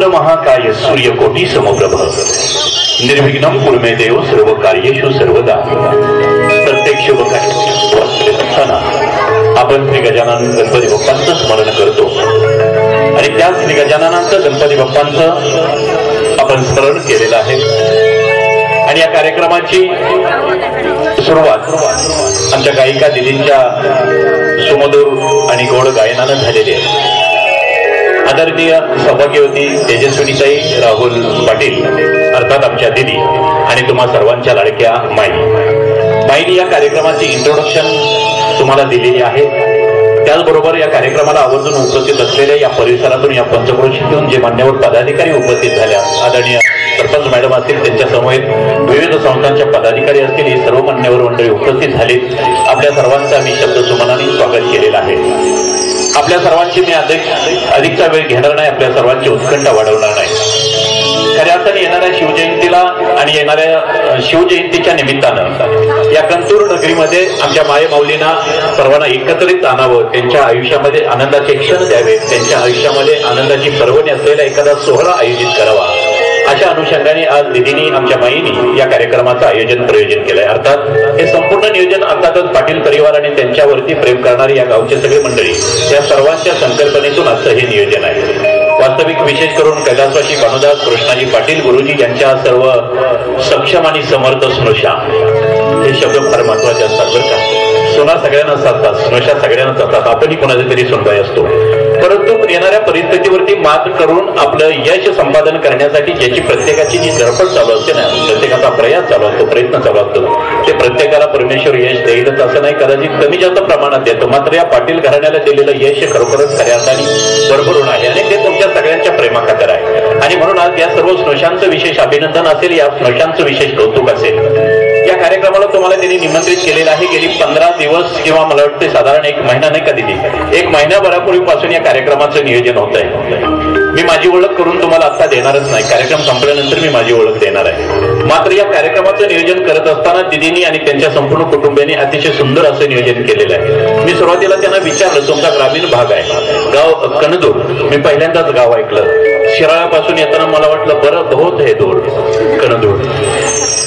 महाकाय सूर्यकोटी समप्रभ निर्विघ्नं कुर्मे देव सर्व कार्येषु सर्वदा. प्रत्येक शुभ असताना आपण श्री गजानन गणपती बाप्पांचं स्मरण करतो आणि त्या श्री गजाननांचं गणपती बाप्पांचं आपण स्मरण केलेलं आहे. आणि या कार्यक्रमाची सुरुवात आमच्या गायिका दिदींच्या सुमधुर आणि गोड गायनानं झालेली आहे. आदरणीय सौभाग्यवती तेजस्विनीताई राहुल पाटील अर्थात आमच्या दिदी आणि तुम्हा सर्वांच्या लाडक्या माईनी या कार्यक्रमाची इंट्रोडक्शन तुम्हाला दिलेली आहे. त्याचबरोबर या कार्यक्रमाला आवर्जून उपस्थित असलेल्या या परिसरातून या पंचक्रोशीतून जे मान्यवर पदाधिकारी उपस्थित झाल्या, आदरणीय सरपंच मॅडम असतील, त्यांच्या समोर विविध संस्थांच्या पदाधिकारी असतील, ही सर्व मान्यवर मंडळी उपस्थित झालीत. आपल्या सर्वांचा मी शब्द सुमनाने स्वागत केलेलं आहे. आपल्या सर्वांची मी अधिकचा वेळ घेणार नाही, आपल्या सर्वांची उत्कंठा वाढवणार नाही. खऱ्या अर्थाने येणाऱ्या शिवजयंतीला आणि येणाऱ्या शिवजयंतीच्या निमित्तानं या कंतूर नगरीमध्ये आमच्या माऊलींना सर्वांना एकत्रित आणावं, त्यांच्या आयुष्यामध्ये आनंदाचे क्षण द्यावे, त्यांच्या आयुष्यामध्ये आनंदाची पर्वणी असलेला एखादा सोहळा आयोजित करावा, अशा अनुषंगाने आज दिदीनी आमच्या माईनी या कार्यक्रमाचं प्रयोजन केलंय. अर्थात हे संपूर्ण नियोजन अर्थातच पाटील परिवार आणि त्यांच्यावरती प्रेम करणारी या गावचे सगळे मंडळी या सर्वांच्या संकल्पनेतून आजचं हे नियोजन आहे. वास्तविक विशेष करून कैलासवासी भानुदास कृष्णाजी पाटील गुरुजी यांच्या सर्व सक्षम आणि समर्थ स्नुषा, हे शब्द फार महत्वाचे असतात बरं का. सोना सगळ्यांना असतात, स्नुषा सगळ्यांनाच असतात, आपणही कोणाचा तरी सुनबाई असतो. परंतु येणाऱ्या परिस्थितीवरती मात करून आपलं यश संपादन करण्यासाठी ज्याची प्रत्येकाची जी धडपड चालू असते ना, प्रत्येकाचा प्रयास चालू असतो, प्रयत्न चालू असतो, ते प्रत्येकाला परमेश्वर यश देईलच असं नाही, कदाचित कमी जास्त प्रमाणात देतो. मात्र या पाटील घराण्याला दिलेलं यश खरोखरच खऱ्या अर्थाने भरभरून आहे आणि ते तुमच्या सगळ्यांच्या प्रेमाखातर आहे. आणि म्हणून आज या सर्व स्नुषांचं विशेष अभिनंदन असेल, या स्नुषांचं विशेष कौतुक असेल. या कार्यक्रमाला तुम्हाला त्यांनी निमंत्रित केलेलं आहे. गेली 15 दिवस किंवा मला वाटते साधारण 1 महिना नाही का दिदी, 1 महिन्याभरापूर्वीपासून या कार्यक्रमाचं नियोजन होत आहे. मी माझी ओळख करून तुम्हाला आता देणारच नाही, कार्यक्रम संपल्यानंतर मी माझी ओळख देणार आहे. मात्र या कार्यक्रमाचं नियोजन करत असताना दिदींनी आणि त्यांच्या संपूर्ण कुटुंबियांनी अतिशय सुंदर असं नियोजन केलेलं आहे. मी सुरुवातीला त्यांना विचारलं, तुमचा ग्रामीण भाग आहे, गाव कणदूर, मी पहिल्यांदाच गाव ऐकलं. शिराळ्यापासून येताना मला वाटलं बरं बहुत हे दूर कणदूर,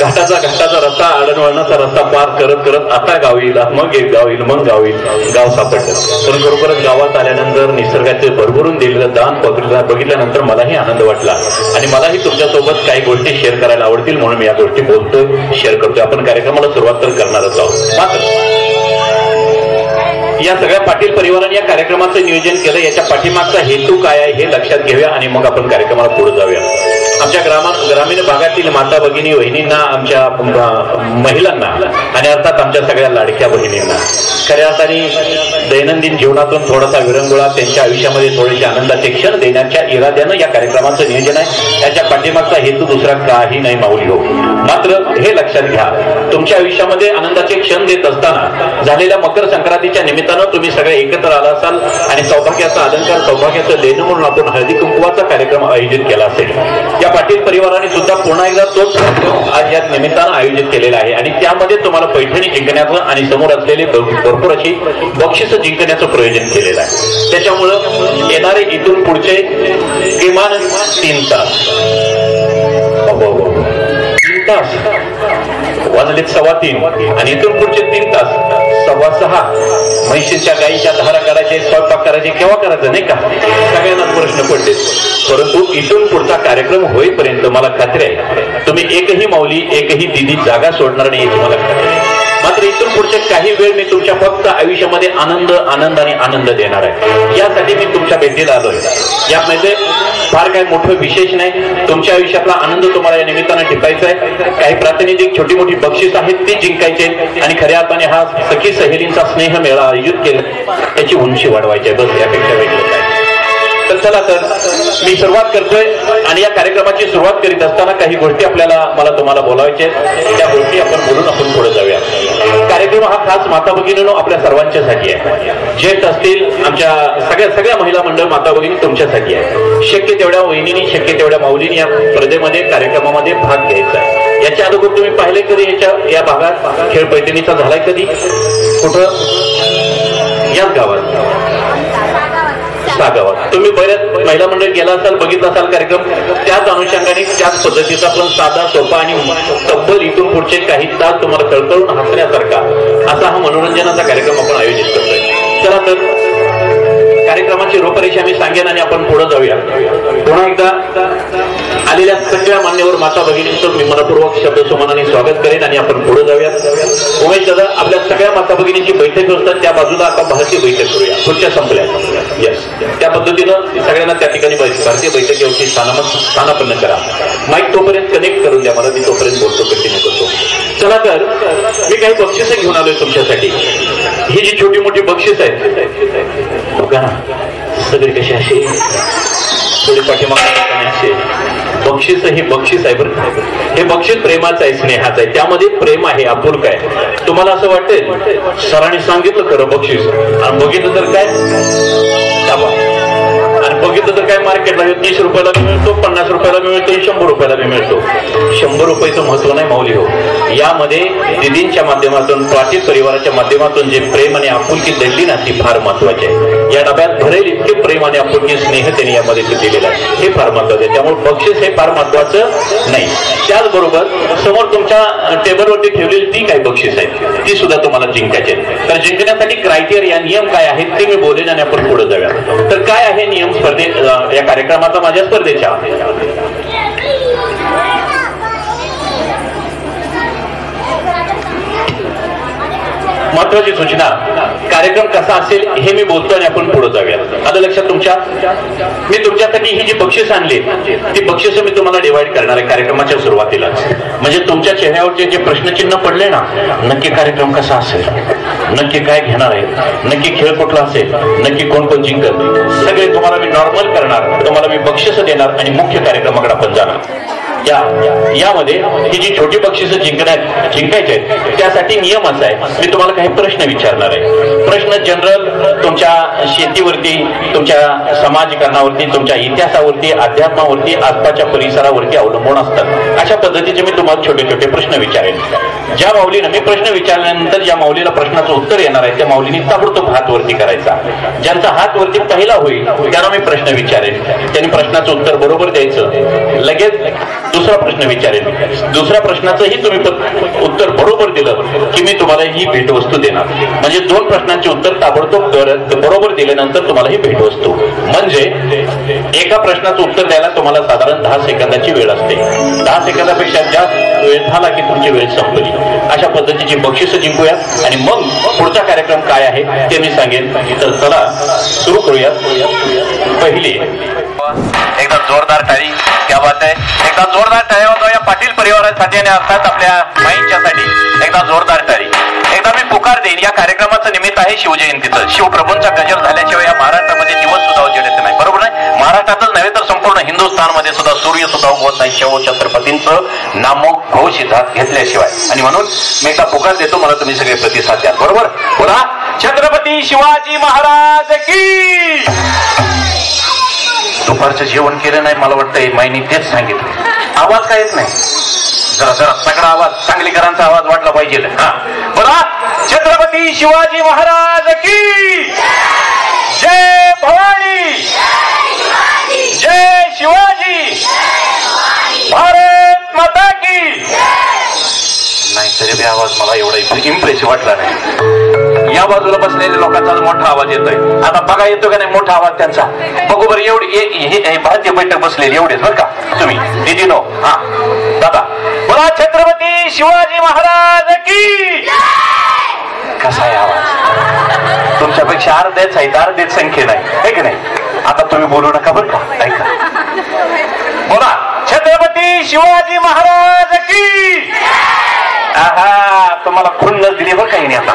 घाटाचा रस्ता, आडणवळणाचा रस्ता पार करत करत आता गाव येईल, मग एक गाव येईल, मग गाव येईल, गाव सापडलं. पण खरोखरच गावात आल्यानंतर निसर्गाचे भरभरून दिलेलं दान बघितल्यानंतर मलाही आनंद वाटला आणि मलाही तुमच्यासोबत काही गोष्टी शेअर करायला आवडतील, म्हणून मी या गोष्टी बोलतोय, शेअर करतोय. आपण कार्यक्रमाला सुरुवात तर करणारच आहोत. मात्र या सगळ्या पाटील परिवाराने या कार्यक्रमाचं नियोजन केलं, याच्या पाठीमागचा हेतू काय आहे हे लक्षात घेऊया आणि मग आपण कार्यक्रमाला पुढे जाऊया. आमच्या ग्रामीण भागातील माता भगिनी वहिनींना, आमच्या महिलांना आणि अर्थात आमच्या सगळ्या लाडक्या बहिणींना खऱ्या अर्थाने दैनंदिन जीवनातून थोडासा विरंगुळा, त्यांच्या आयुष्यामध्ये थोडेसे आनंदाचे क्षण देण्याच्या इराद्यानं या कार्यक्रमाचं नियोजन आहे. याच्या पाठीमागचा हेतू दुसरा काही नाही माऊली हो. मात्र हे लक्षात घ्या, तुमच्या आयुष्यामध्ये आनंदाचे क्षण देत असताना झालेल्या मकर संक्रांतीच्या निमित्तानं तुम्ही सगळे एकत्र आला असाल आणि सौभाग्याचा अलंकार, सौभाग्याचं देणं म्हणून आपण हळदी कुंकवाचा कार्यक्रम आयोजित केला असेल. या पाटील परिवाराने सुद्धा पुन्हा एकदा तोच आज या निमित्तानं आयोजित केलेला आहे आणि त्यामध्ये तुम्हाला पैठणी जिंकण्याचं आणि समोर असलेले भरपूर अशी बक्षीस जिंकण्याचं प्रयोजन केलेलं आहे. त्याच्यामुळं येणारे इथून पुढचे किमान 3 तास वाजलेत 3:15 आणि इथून पुढचे 3 तास 6:15 म्हैशीच्या गाईच्या धारा काढायचे, स्वयंपाक करायचे, केव्हा करायचं नाही का, सगळ्यांना प्रश्न पडले. परंतु इथून पुढचा कार्यक्रम होईपर्यंत मला खात्री आहे तुम्ही एकही माऊली, एकही दिदी जागा सोडणार नाही याची मला खात्री आहे. मात्र इथून पुढचे काही वेळ मी तुमच्या फक्त आयुष्यामध्ये आनंद आणि आनंद देणार आहे. यासाठी मी तुमच्या भेटीला आलोय. यामध्ये फार काही मोठं विशेष नाही, तुमच्या आयुष्यातला आनंद तुम्हाला या निमित्तानं टिपायचा आहे. काही प्रातिनिधिक छोटी मोठी बक्षीस आहेत ती जिंकायचे आणि खऱ्या अर्थाने हा सखी सहेलींचा स्नेह मेळा आयोजित केला, त्याची उंची वाढवायची आहे, बस यापेक्षा वेगळं काय. तर चला तर मी सुरुवात करतोय आणि या कार्यक्रमाची सुरुवात करीत असताना काही गोष्टी मला तुम्हाला बोलायच्या आहेत, त्या गोष्टी आपण बोलून आपण पुढे जाऊया. कार्यक्रम हा खास माता भगिनींनो आपल्या सर्वांच्यासाठी आहे. जेठ असतील, आमच्या सगळ्या महिला मंडळ माता भगिनी तुमच्यासाठी आहे. शक्य तेवढ्या वहिनींनी, शक्य तेवढ्या माऊलींनी या स्पर्धेमध्ये कार्यक्रमामध्ये भाग घ्यायचा आहे. याच्या अगोदर तुम्ही पाहिले कधी या भागात खेळ पैठणीचा झालाय कधी? कुठं? याच गावात, 6 गावात. तुम्ही बऱ्याच महिला मंडळ गेला असाल, बघितला असाल कार्यक्रम, त्याच अनुषंगाने त्याच पद्धतीचा पण साधा सोपा आणि तब्बल इथून पुढचे काही तास तुम्हाला तळतळून हसण्यासारखा असा हा मनोरंजनाचा कार्यक्रम आपण आयोजित करतोय. चला तर कार्यक्रमाची रूपरेषा मी सांगेन आणि आपण पुढे जाऊया. पुन्हा एकदा आलेल्या सगळ्या मान्यवर माता भगिनींचं मी मनपूर्वक शब्द सुमनाने स्वागत करेन आणि आपण पुढे जाऊया. उमेश दादा, आपल्या सगळ्या माता भगिनींची बैठक असतात त्या बाजूला आपण भारतीय बैठक करूया. खुर्च्या संपल्या. यस, त्या पद्धतीनं सगळ्यांना त्या ठिकाणी भारतीय बैठकीवरती स्थानापन्न करा. माईक तोपर्यंत कनेक्ट करून द्या, मला ती तोपर्यंत बोलतो, कंटिन्यू करतो. चला तर मी काही बक्षिसं घेऊन आलोय तुमच्यासाठी. ही जी छोटी मोठी बक्षीस आहेत बघा ना, सगळे कशी असे थोडी पाठीमागे असे. बक्षीस ही बक्षीस आहे बरं. हे बक्षीस प्रेमाचं आहे, स्नेहाचं आहे. त्यामध्ये प्रेम आहे, आपुलक आहे. तुम्हाला असं वाटेल सरांनी सांगितलं खरं बक्षीस आणि बघितलं तर काय आणि बघितलं तर काय मार्केटला 30 रुपयाला बी मिळतो, 50 रुपयाला बी मिळतो, 100 रुपयाला बी मिळतो. 100 रुपयाचं महत्व नाही माऊली हो. यामध्ये दिदींच्या माध्यमातून, पाटील परिवाराच्या माध्यमातून जे प्रेम आणि आपुलकी दडली ना, ती फार महत्वाची आहे. या डब्यात भरेल इतके प्रेम आणि आपुलकी स्नेह त्यांनी यामध्ये दिलेलं आहे, हे फार महत्वाचं आहे. त्यामुळे बक्षीस हे फार महत्वाचं नाही. त्याचबरोबर समोर तुमच्या टेबलवरती ठेवलेली ती काही बक्षीस आहेत ती सुद्धा तुम्हाला जिंकायची आहेत. तर जिंकण्यासाठी क्रायटेरिया, नियम काय आहेत ते मी बोलेन आणि आपण पुढे जाऊया. तर काय आहे नियम या कार्यक्रमाचा, माझ्या स्पर्धेच्या? महत्वाची सूचना, कार्यक्रम कसा असेल हे मी बोलतो आणि आपण पुढे जाऊया. आता लक्षात तुमच्या, मी तुमच्यासाठी ही जी बक्षीस आणली ती बक्षीस मी तुम्हाला डिवाइड करणार आहे कार्यक्रमाच्या सुरुवातीलाच. म्हणजे तुमच्या चेहऱ्यावरचे जे प्रश्नचिन्ह पडले ना, नक्की कार्यक्रम कसा असेल, नक्की काय घेणार आहे, नक्की खेळ कुठला असेल, नक्की कोण कोण जिंकत, सगळे तुम्हाला मी नॉर्मल करणार, तुम्हाला मी बक्षीस देणार आणि मुख्य कार्यक्रमाकडे आपण जाणार. यामध्ये ही जी छोटी बक्षीस जिंकायची आहेत त्यासाठी नियम असा आहे, मी तुम्हाला काही प्रश्न विचारणार आहे. प्रश्न जनरल तुमच्या शेतीवरती, तुमच्या समाजकारणावरती, तुमच्या इतिहासावरती, अध्यात्मावरती, आसपासच्या परिसरावरती अवलंबून असतात. अशा पद्धतीचे मी तुम्हाला छोटे छोटे प्रश्न विचारेन. ज्या माऊलीनं, मी प्रश्न विचारल्यानंतर ज्या माऊलीला प्रश्नाचं उत्तर येणार आहे त्या माऊलीने ताबडतोब हात वरती करायचा. ज्यांचा हात वरती पहिला होईल त्यांना मी प्रश्न विचारेन, त्यांनी प्रश्नाचं उत्तर बरोबर द्यायचं. लगेच दुसरा प्रश्न विचारेल, दुसऱ्या प्रश्नाचंही तुम्ही उत्तर बरोबर दिलं की मी तुम्हाला ही भेटवस्तू देणार. म्हणजे 2 प्रश्नांचे उत्तर ताबडतोब बरोबर दिल्यानंतर तुम्हाला ही भेटवस्तू. म्हणजे एका प्रश्नाचं उत्तर द्यायला तुम्हाला साधारण 10 सेकंदाची वेळ असते. 10 सेकंदापेक्षा जास्त वेळ झाला की तुमची वेळ संपली. अशा पद्धतीची बक्षीस जिंकूया आणि मग पुढचा कार्यक्रम काय आहे ते मी सांगेन. तर चला सुरू करूया. पहिली एकदा जोरदार टाळी, क्या बात आहे. एकदा जोरदार टाळी होतो या पाटील परिवारासाठी आणि अर्थात आपल्या माईंच्यासाठी. एकदा जोरदार टाळी. एकदा मी पुकार देईन. या कार्यक्रमाचं निमित्त आहे शिवजयंतीचं. शिवप्रभूंचा गजर झाल्याशिवाय या महाराष्ट्रामध्ये दिवस सुद्धा उजेडायचे नाही, बरोबर नाही. महाराष्ट्रातच नव्हे तर संपूर्ण हिंदुस्थानमध्ये सुद्धा सूर्य सुद्धा उगवत नाही शिव छत्रपतींचं नामोघोष घेतल्याशिवाय. आणि म्हणून मी एकदा पुकार देतो, मला तुम्ही सगळे प्रतिसाद द्या, बरोबर. पुन्हा छत्रपती शिवाजी महाराज की. दुपारचं जेवण केलं नाही, मला वाटतं माईनी तेच सांगितलं. आवाज काय येत नाही, जरा जरा तगडा आवाज, सांगलीकरांचा आवाज वाटला पाहिजे. हा बोला, छत्रपती शिवाजी महाराज की जय. भवानी जय. शिवाजी भारत माता की. नाही तरी बी आवाज मला एवढा इम्प्रेसिव्ह वाटला नाही. या बाजूला बसलेल्या लोकांचा मोठा आवाज येतोय. आता बघा येतो का नाही मोठा आवाज त्यांचा, बघू बरं. एवढी भारतीय बैठक बसलेली एवढेच बरं का तुम्ही दिदीनो. हा दादा बोला, छत्रपती शिवाजी महाराज की. कसा आहे आवाज? तुमच्यापेक्षा अर्ध्याच आहेत, अर्धेच संख्ये नाही, आहे की नाही. आता तुम्ही बोलू नका बरं का, ऐका. बोला, छत्रपती शिवाजी महाराज की. आहा, तुम्हाला खुन्नस दिली बरं काही नाही. आता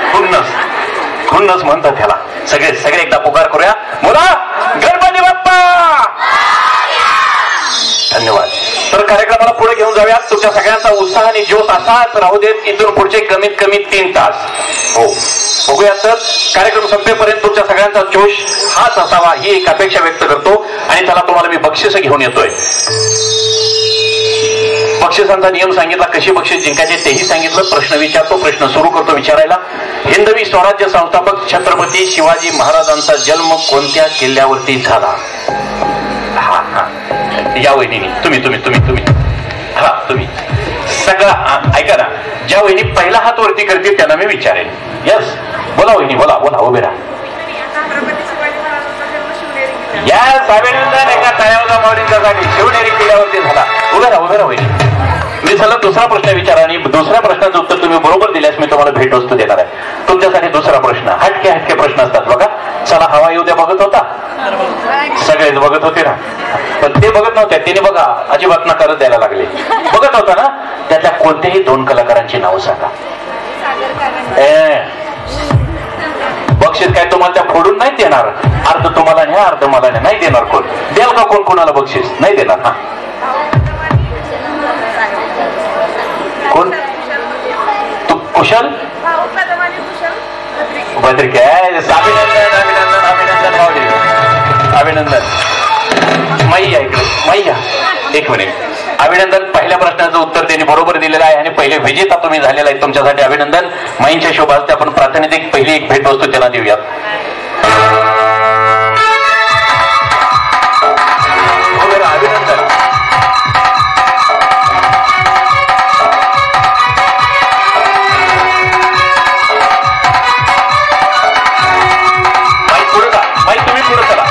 खुन्नस म्हणतात त्याला. सगळे एकदा पुकार करूया. बोला, गणपती बाप्पा. धन्यवाद. तर कार्यक्रमाला पुढे घेऊन जाऊया. तुमच्या सगळ्यांचा उत्साह आणि जोश असाच राहू देत इथून पुढचे कमीत कमी 3 तास. हो, बघूया. तर कार्यक्रम संपेपर्यंत तुमच्या सगळ्यांचा जोश हाच असावा ही एक अपेक्षा व्यक्त करतो. आणि त्याला तुम्हाला मी बक्षीस घेऊन येतोय. बक्षिसांचा नियम सांगितला, कशी बक्षीस जिंकायचे तेही सांगितलं. प्रश्न विचारतो, प्रश्न सुरू करतो विचारायला. हिंदवी स्वराज्य संस्थापक छत्रपती शिवाजी महाराजांचा जन्म कोणत्या किल्ल्यावरती झाला? हा हा या वहिनी तुम्ही तुम्ही तुम्ही तुम्ही हा तुम्ही सगळं ऐका ना. ज्या वहिनी पहिला हात वरती करतील त्यांना मी विचारेन. यस बोला वहिनी बोला बोला उभे राहा. यस अभिनंदन. एका टाळ्यावजा माऊलींच्यासाठी शिवनेरी किल्ल्यावरती झाला. उभे राहा उभे राहा वहिनी. मी चला दुसरा प्रश्न विचारा आणि दुसऱ्या प्रश्नाचं उत्तर तुम्ही बरोबर दिल्यास मी तुम्हाला भेटवस्तू देणार आहे. तुमच्यासाठी दुसरा प्रश्न हटके हटके प्रश्न असतात बघा. चला हवा येऊ द्या बघत होता सगळेच बघत होते ना. पण ते बघत नव्हते त्याने बघा अजिबात नकार द्यायला लागले. बघत होता ना. त्यातल्या कोणत्याही 2 कलाकारांची नावं सांगा. बक्षीस काय तुम्हाला त्या फोडून नाही देणार. अर्ध तुम्हाला नाही अर्ध मला नाही देणार. कोण द्याल का कोण कोणाला बक्षीस नाही देणार. हा कोण तू कुशल भद्रिक अभिनंदन अभिनंदन अभिनंदन माऊली अभिनंदन. मैया इकडे मैया एक मिनिट. अभिनंदन. पहिल्या प्रश्नाचं उत्तर त्यांनी बरोबर दिलेलं आहे आणि पहिले विजेता तुम्ही झालेला आहे. तुमच्यासाठी अभिनंदन. माईंच्या शोभास्ते आपण प्रातिनिधिक पहिली एक भेटवस्तू त्यांना देऊयात. अभिनंदन. माई पुढे जा. माई तुम्ही पुढे चला.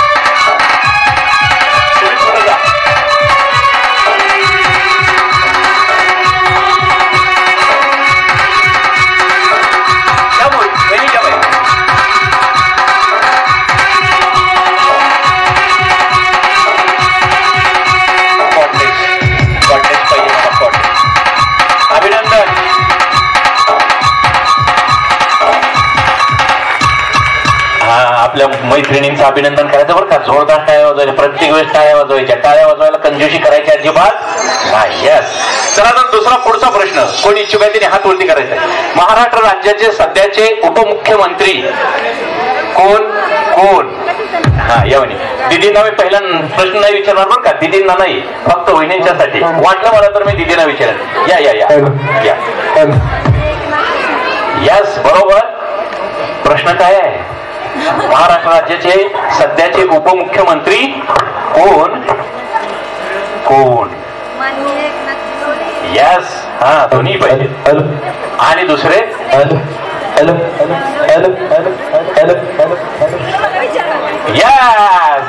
आपल्या मैत्रिणींचं अभिनंदन करायचं बरं का. जोरदार टाळ्या वाजवायच्या. प्रत्येक वेळेस टाळ्या वाजवायच्या. टाळ्या वाजवायला कंजूशी करायची अजिबात नाही. यस चला तर दुसरा पुढचा प्रश्न कोण इच्छुक आहे त्याने हात वरती करायचा. महाराष्ट्र राज्याचे सध्याचे उपमुख्यमंत्री कोण कोण. हा यावणी दिदींना मी पहिला प्रश्न नाही विचारणार बरं का. दिदींना नाही फक्त वहिनींच्यासाठी. वाटलं मला तर मी दिदींना विचारेन. या या या यस बरोबर. प्रश्न काय आहे. महाराष्ट्र राज्याचे सध्याचे उपमुख्यमंत्री कोण कोण. यस हा दोन्ही पाहिजे. आणि दुसरे या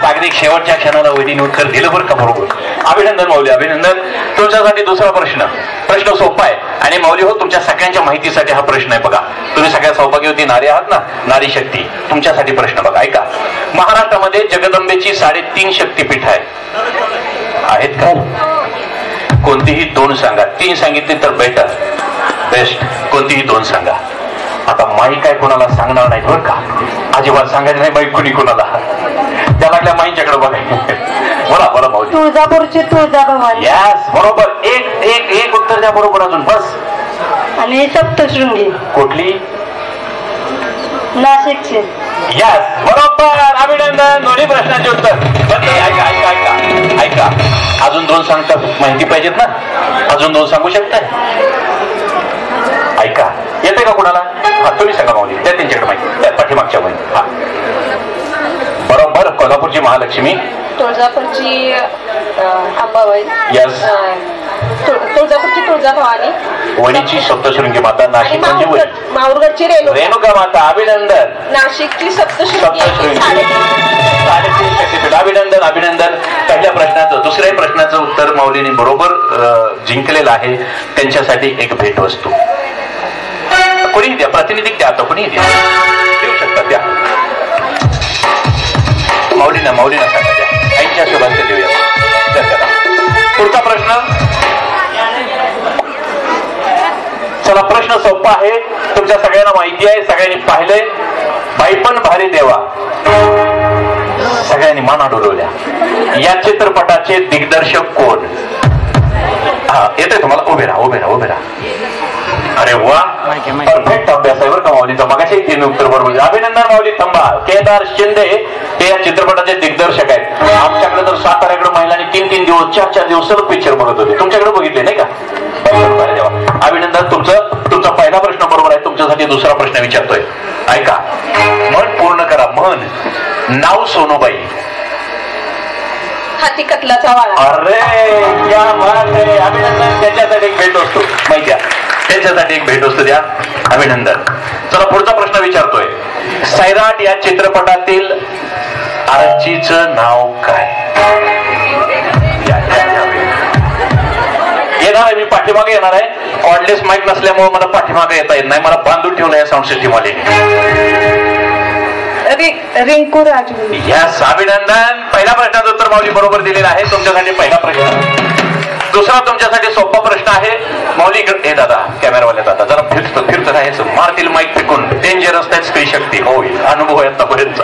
अगदी शेवटच्या क्षणाला वहिनीने उत्तर दिलं बरं का बरोबर. अभिनंदन माऊली अभिनंदन. तुमच्यासाठी दुसरा प्रश्न. प्रश्न सोपा आहे आणि माऊली हो तुमच्या सगळ्यांच्या माहितीसाठी हा प्रश्न आहे. बघा तुम्ही सगळ्या सौभाग्यवती नारी आहात ना. नारी शक्ती तुमच्यासाठी प्रश्न बघा ऐका. महाराष्ट्रामध्ये जगदंबेची 3.5 शक्तिपीठ आहेत का. कोणतीही 2 सांगा. 3 सांगितली तर बेटर बेस्ट. कोणतीही 2 सांगा. आता माई काय कोणाला सांगणार नाही बरं का. अजिबात सांगायचं नाही माई कुणी कोणाला. त्या लागल्या माईंच्याकडे बघा. बोला बोला माऊली. तुळजापूरची तुळजाभवानी. यस बरोबर. एक एक एक उत्तर द्या बरोबर अजून बस. आणि सप्तशृंगी कुठली. नाशिकची. यस बरोबर. अभिनंदन. दोन्ही प्रश्नाचे उत्तर. ऐका ऐका ऐका ऐका अजून 2 सांगता माहिती पाहिजेत ना. अजून 2 सांगू शकताय. ऐका येते का कुणाला. हा तुम्ही सांगा माऊली. त्या त्यांच्याकडे माहिती त्या पाठीमागच्या माहिती. हा बरोबर. कोल्हापूरची महालक्ष्मी. तुळजापूरची अंबाबाई. यस. तुळजापूरची तुळजाभवानी. वणीची सप्तशृंगी माता. नाशिक म्हणजे माहूरगडची रेणुका माता. अभिनंदन. नाशिकची सप्तशृंगी. 3.5 शक्तिपीठ. अभिनंदन अभिनंदन. पहिल्या प्रश्नाचं दुसऱ्याही प्रश्नाचं उत्तर माऊलीने बरोबर जिंकलेलं आहे. त्यांच्यासाठी एक भेटवस्तू कोणी द्या. प्रातिनिधिक द्या. आता कोणी द्या देऊ शकतात. द्या माऊलीना माऊलीना सांगा. द्या आईच्या शोभास्ते देऊया. पुढचा प्रश्न. चला प्रश्न सोपा आहे. तुमच्या सगळ्यांना माहिती आहे. सगळ्यांनी पाहिलंय. बाई पण भारी देवा. सगळ्यांनी माना डोलवल्या. या चित्रपटाचे दिग्दर्शक कोण. हा येते तुम्हाला. उभे राहा उभे राहा उभे राहा. अरे वा परफेक्ट अभ्यास आहे बरं का माऊलीचा. मगाशी 3 उत्तर बरोबर. अभिनंदन माऊली. थांबा. केदार शिंदे हे या चित्रपटाचे दिग्दर्शक आहेत. आमच्याकडे तर साताऱ्याकडे महिलांनी 3-3 दिवस 4-4 दिवस सर्व पिक्चर बघत होते. तुमच्याकडे बघितले नाही का. अभिनंदन. तुमचा पहिला प्रश्न बरोबर आहे. तुमच्यासाठी दुसरा प्रश्न विचारतोय. ऐका. मन पूर्ण करा. मन. नाव सोनूबाई. हाती कटलाचा वाळा. अरे क्या बात आहे, अभिनंदन. त्याच्यासाठी एक भेट असतो माहिती आहे, त्यांच्यासाठी एक भेट असतो द्या. अभिनंदन. चला पुढचा प्रश्न विचारतोय. सैराट या चित्रपटातील आरचीचं नाव काय? येणार आहे, मी पाठीमागे येणार आहे. कॉर्डलेस माईक नसल्यामुळे मला पाठीमागे येता येत नाही, मला बांधून ठेवलं या साऊंड सिस्टीम वाले. रिंकू राजू. यस, अभिनंदन. पहिल्या प्रश्नाचं उत्तर माऊली बरोबर दिलेलं आहे. तुमच्यासाठी पहिला प्रश्न. दुसरा तुमच्यासाठी सोपा प्रश्न आहे. माऊली हे दादा, कॅमेरावाले दादा जरा फिरत राहायचं, मारतील माईक फेकून. डेंजरस आहे स्त्री शक्ती. होय, अनुभव आहे आतापर्यंत.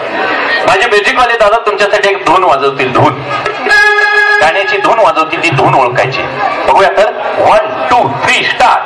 माझे म्युझिकवाले दादा तुमच्यासाठी एक धून वाजवतील. धून, गाण्याची धून वाजवतील, ती धून ओळखायची. बघूया तर. 1 2 3 स्टार्ट.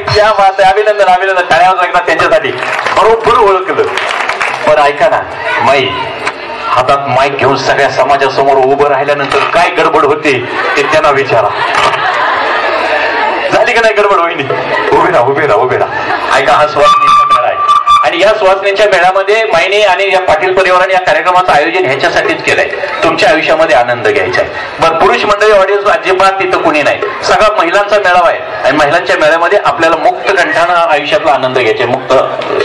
क्या बात आहे. अभिनंदन, अभिनंदन. टाळ्या वाजवा त्यांच्यासाठी. बरोबर ओळखलं. पण ऐका ना, माई हातात माईक घेऊन सगळ्या समाजासमोर उभं राहिल्यानंतर काय गडबड होते ते त्यांना विचारा. झाली का नाही गडबड? होईनी. उभे राहा. ऐका, हा सुवासनीचा मेळा आहे आणि या सुवासनीच्या मेळ्यामध्ये माईने आणि या पाटील परिवाराने या कार्यक्रमाचं आयोजन ह्याच्यासाठीच केलंय, तुमच्या आयुष्यामध्ये आनंद घ्यायचा आहे. बरं, पुरुष मंडळी ऑडियन्स अजिबात तिथं कुणी नाही, सगळा महिलांचा मेळावा आहे आणि महिलांच्या मेळ्यामध्ये आपल्याला मुक्त कंठानं आयुष्यातला आनंद घ्यायचा, मुक्त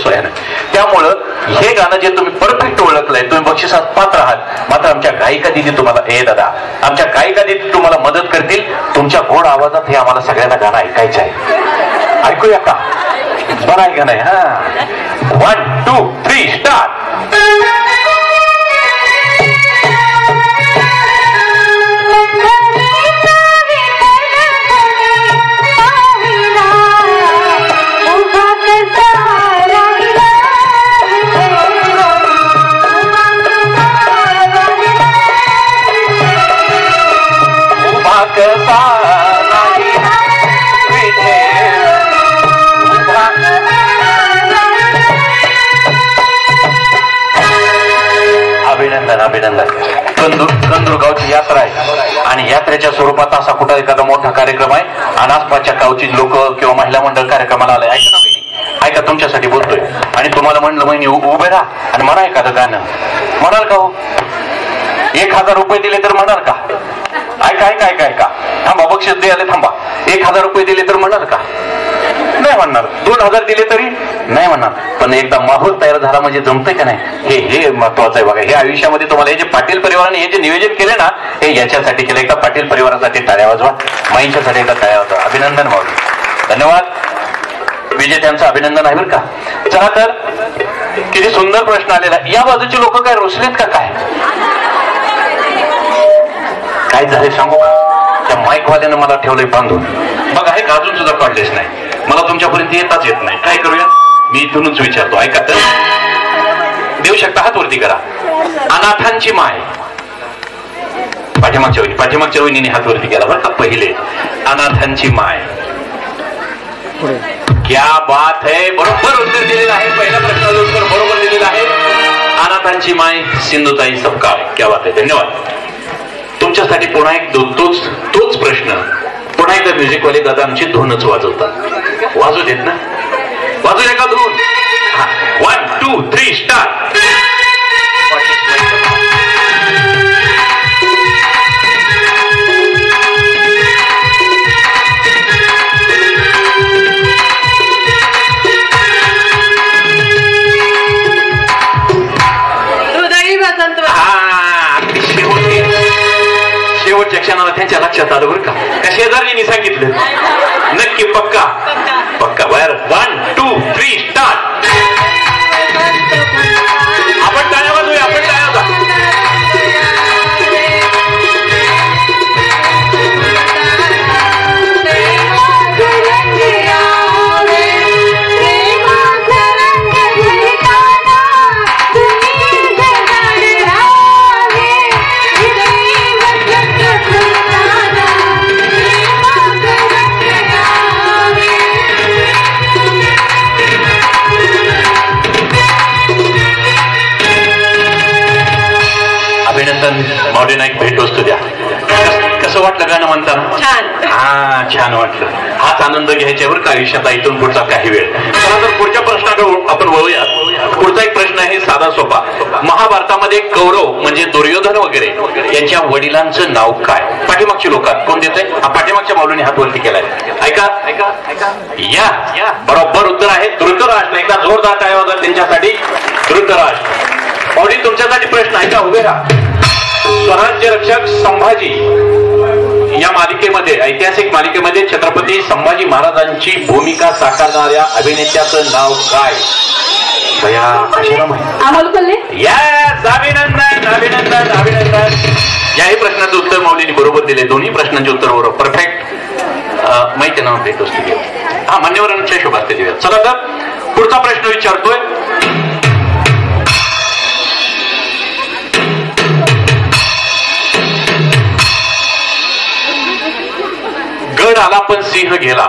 सोयानं. त्यामुळं हे गाणं जे तुम्ही परफेक्ट ओळखलंय, तुम्ही बक्षिसात पात्र आहात. मात्र आमच्या गायिका दिदी तुम्हाला, दादा, आमच्या गायिका दिदी तुम्हाला मदत करतील. तुमच्या गोड आवाजात हे आम्हाला सगळ्यांना गाणं ऐकायचं आहे. ऐकूया का? बरं आहे का नाही? हा, 1 2 3 स्टार्ट. अभिनंदन, अभिनंदन. कंदूर गावची यात्रा आहे आणि यात्रेच्या स्वरूपात असा कुठं एखादा मोठा कार्यक्रम आहे आणि आसपासच्या गावची लोक किंवा महिला मंडळ कार्यक्रमाला आले. ऐका ना बहिणी, ऐका, तुमच्यासाठी बोलतोय आणि तुम्हाला म्हणलं बहिणी उभे राहा आणि म्हणा एखादं गाणं. म्हणाल का हो? 1000 रुपये दिले तर म्हणाल का? ऐका ऐका ऐका ऐका, थांबा, बक्षीस द्यायला थांबा. 1000 रुपये दिले तर म्हणाल का? नाही म्हणणार. 2000 दिले तरी नाही म्हणणार. पण एकदा माहोल तयार झाला म्हणजे जमतंय का नाही, हे महत्वाचं आहे बघा. हे आयुष्यामध्ये तुम्हाला हे जे पाटील परिवाराने हे जे नियोजन केले ना, हे याच्यासाठी केलं. एकदा पाटील परिवारासाठी टाळ्या वाजवा, माईंच्यासाठी एकदा टाळ्या वाजवा. अभिनंदन भाऊ, धन्यवाद. विजेत्यांचं अभिनंदन आहे बरं का. चला तर, किती सुंदर प्रश्न आलेला. या बाजूचे लोक काय रुसलेत का काय झाले सांगू का? त्या माईकवाल्यानं मला ठेवलंय बांधून. बघा, हे अजून सुद्धा काढलेच नाही. मला तुमच्यापर्यंत येताच येत नाही. काय करूया, मी इथूनच विचारतो. ऐका तर, देऊ शकता हात वरती करा. अनाथांची माय. पाठीमागच्या वहिनीने हात वरती केला बरं का. पहिले अनाथांची माय. क्या बात है, बरोबर उत्तर दिलेलं आहे. पहिल्या प्रश्नाचं उत्तर बरोबर दिलेलं आहे. अनाथांची माय, सिंधुताई सपकाळ. क्या बात आहे, धन्यवाद. तुमच्यासाठी पुन्हा एक तोच प्रश्न. पुन्हा एकदा म्युझिकवाले दादा आमची धूनच वाजवतात. वाजू देत ना? वाजू दे का धून? 1 2 3 स्टार्ट. शेवटच्या क्षणाला त्यांच्या लक्षात आलं बरं का. शेजारीने सांगितलं. नक्की पक्का पक्का. बाहेर 1 2 3 स्टार्ट. आपण टाळ्या वाजवूया, आपण टाळ्या वाजवा. वाटलं गाणं म्हणताना? छान. हा, छान वाटलं. हाच आनंद घ्यायच्यावर का आयुष्यात इथून पुढचा काही वेळ. चला तर पुढच्या प्रश्नाकडे आपण वळूयात. पुढचा एक प्रश्न आहे साधा सोपा. महाभारतामध्ये कौरव म्हणजे दुर्योधन वगैरे यांच्या वडिलांचं नाव काय? पाठीमागची लोकात कोण देत आहे? पाठीमागच्या माऊलीने हात वरती केलाय. ऐका ऐका ऐका. या बरोबर उत्तर आहे धृतराष्ट्र. एकदा जोरदार टाळ्या वाजवा त्यांच्यासाठी. धृतराष्ट्र. माऊली तुमच्यासाठी प्रश्न ऐका, उभे राहा. स्वराज्य रक्षक संभाजी या मालिकेमध्ये, ऐतिहासिक मालिकेमध्ये छत्रपती संभाजी महाराजांची भूमिका साकारणाऱ्या अभिनेत्याचं नाव काय? अमोल कोल्हे. यस, अभिनंदन अभिनंदन अभिनंदन. याही प्रश्नाचं उत्तर माऊलीने बरोबर दिले. दोन्ही प्रश्नांचे उत्तर बरोबर, परफेक्ट. माहिती नाव भेट असते. हा, मान्यवरांच्या शुभास्ते देऊया. चला तर पुढचा प्रश्न विचारतोय. गड आला पण सिंह गेला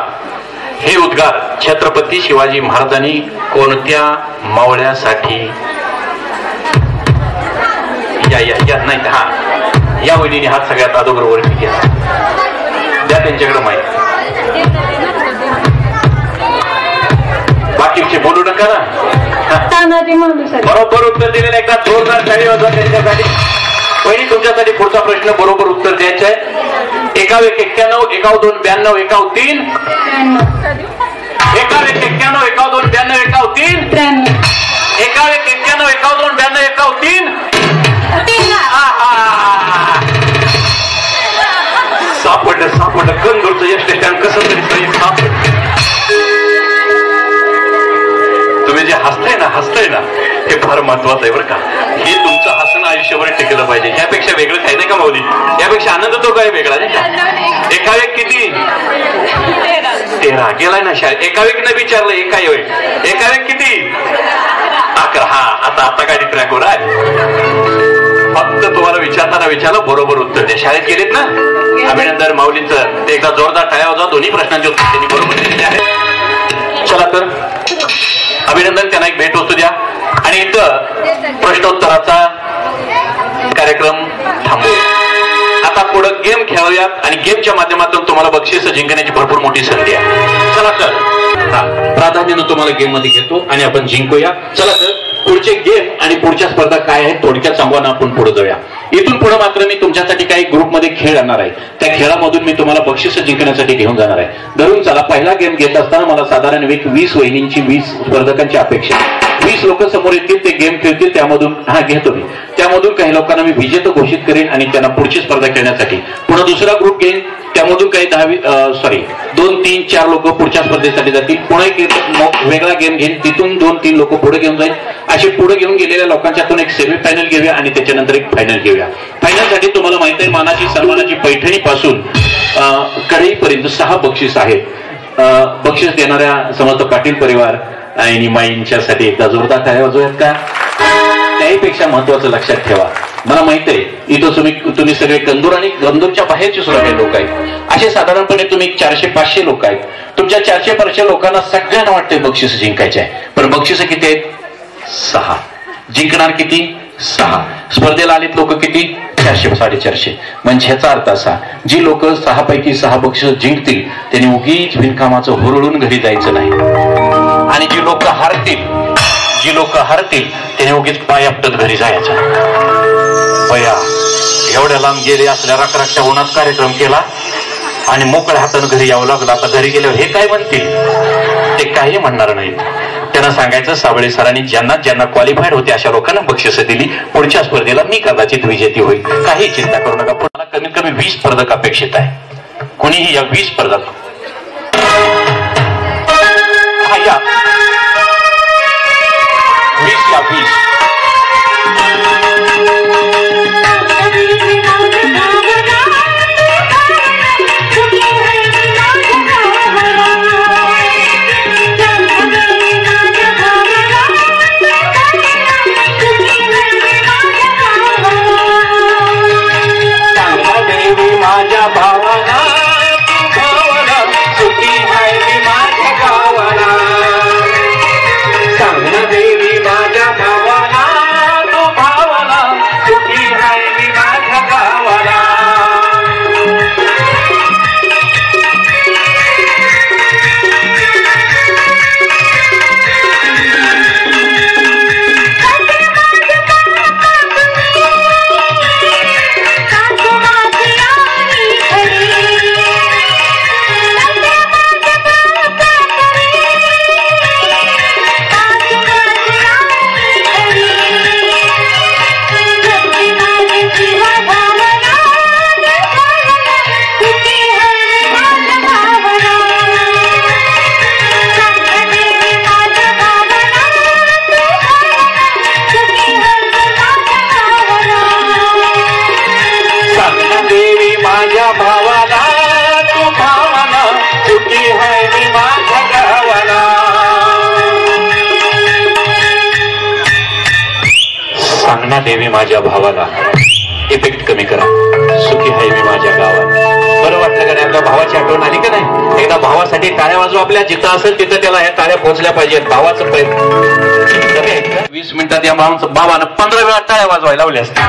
हे उद्गार छत्रपती शिवाजी महाराजांनी कोणत्या मावळ्यासाठी? या नाही, हा, या वहिनीने हात सगळ्यात अगोदर वरती केला. द्या त्यांच्याकडे माहिती. बाकीचे बोलू नका ना. बरोबर उत्तर दिलेलं. एकदा जोरदार टाळी वाजवा त्यांच्यासाठी. पहिली तुमच्यासाठी पुढचा प्रश्न बरोबर उत्तर द्यायचं आहे. 91 91 92 92 91 91 91 92 92 91 91 91 92 92 सापडलं कंदूरचं यश स्टेशन कसं तरी सापडलं. तुम्ही जे हसताय ना हे फार महत्वाचं आहे बरं का. हे तुमचं हसणं आयुष्यभर टिकलं पाहिजे. यापेक्षा वेगळं काही नाही का माऊली? यापेक्षा आनंद तो काय वेगळा नाही का? एकावेक किती? 13 गेलाय ना शाळेत. एकावेक न विचारलं एकावेक किती? 11. हा, आता काय ट्रॅकवर आहे. फक्त तुम्हाला विचारलं बरोबर उत्तर द्या. शाळेत गेलेत ना? अभिनंदन माऊलींचं. ते एकदा जोरदार टाळ्या वाजवा. दोन्ही प्रश्नांचे उत्तर त्यांनी बरोबर दिलेले आहेत. चला तर अभिनंदन. त्यांना एक भेट वस्तू द्या आणि इथं प्रश्नोत्तराचा कार्यक्रम थांबूया. आता पुढे गेम खेळूयात आणि गेमच्या माध्यमातून तुम्हाला बक्षीस जिंकण्याची भरपूर मोठी संधी आहे. चला तर, हा, प्राधान्यानं तुम्हाला गेम मध्ये घेतो आणि आपण जिंकूया. चला तर पुढचे गेम आणि पुढच्या स्पर्धा काय आहेत थोडक्यात सांगून आपण पुढे जाऊया. इथून पुढे मात्र मी तुमच्यासाठी काही ग्रुपमध्ये खेळ आणणार आहे. त्या खेळामधून मी तुम्हाला बक्षीस जिंकण्यासाठी घेऊन जाणार आहे. धरून चला, पहिला गेम घेत असताना मला साधारण 20 वहिनींची 20 स्पर्धकांची अपेक्षा. 20 लोक समोर येतील, ते गेम खेळतील. त्यामधून घेतो मी. त्यामधून काही लोकांना मी विजेता घोषित करेन आणि त्यांना पुढची स्पर्धा खेळण्यासाठी. पुन्हा दुसरा ग्रुप घेईन. त्यामधून काही 2, 3, 4 लोक पुढच्या स्पर्धेसाठी जातील. पुन्हा एक वेगळा गेम घेईन. तिथून 2, 3 लोक पुढे घेऊन जाईल. असे पुढे घेऊन गेलेल्या लोकांच्यातून एक सेमीफायनल घेऊया आणि त्याच्यानंतर एक फायनल घेऊया. फायनल साठी तुम्हाला माहिती आहे, मानाची सन्मानाची पैठणी पासून कढईपर्यंत 6 बक्षीस आहेत. बक्षीस देणाऱ्या समर्थ पाटील परिवार आणि माईंच्यासाठी एकदा जोरदार टाळ्या वाजवूयात का? त्याहीपेक्षा महत्वाचं लक्षात ठेवा, मला माहित आहे इथं तुम्ही सगळे कंदूर आणि कंदूरच्या बाहेरचे सुद्धा काही लोक आहेत. असे साधारणपणे तुम्ही 400-500 लोक आहेत. तुमच्या 400-500 लोकांना सगळ्यांना वाटते बक्षीस जिंकायचे आहे. पण बक्षीस किती आहेत? 6. जिंकणार किती? 6. स्पर्धेला आलेत लोक किती? 400-450. म्हणजे ह्याचा अर्थ असा, जी लोक 6 पैकी 6 बक्षीस जिंकतील त्यांनी उगीच बिनकामाचं हुरळून घरी जायचं नाही. आणि जी लोक हारतील त्याने उगीच पाय आपटत घरी जायचं. बया, एवढ्या लांब गेले असल्या रखरखच्या उन्हात कार्यक्रम केला आणि मोकळ्या हातानं घरी यावं लागलं. आता घरी गेल्यावर हे काय म्हणतील? ते काही म्हणणार नाहीत. त्यांना सांगायचं, साबळे सरांनी ज्यांना क्वालिफाईड होते अशा लोकांना बक्षिसं दिली. पुढच्या स्पर्धेला मी कदाचित विजेती होईल. काही चिंता करू नका. पुन्हा कमीत कमी 20 स्पर्धक अपेक्षित आहे. कोणीही या 20 स्पर्धक या 20 माझ्या भावाला सुखी आहे माझ्या गावाला. माझ्या भावाला इफेक्ट कमी करा. सुखी आहे मी माझ्या गावात. बरं वाटलं का नाही? आपल्या भावाची आठवण आली का नाही? एकदा भावासाठी टाळ्या वाजवा. आपल्या जिथं असेल तिथं त्याला ह्या टाळ्या पोहोचल्या पाहिजेत. भावाचं प्रयत्न 20 मिनिटात या बाबानं 15 वेळा टाळ्या वाजवायला लावल्या असत्या.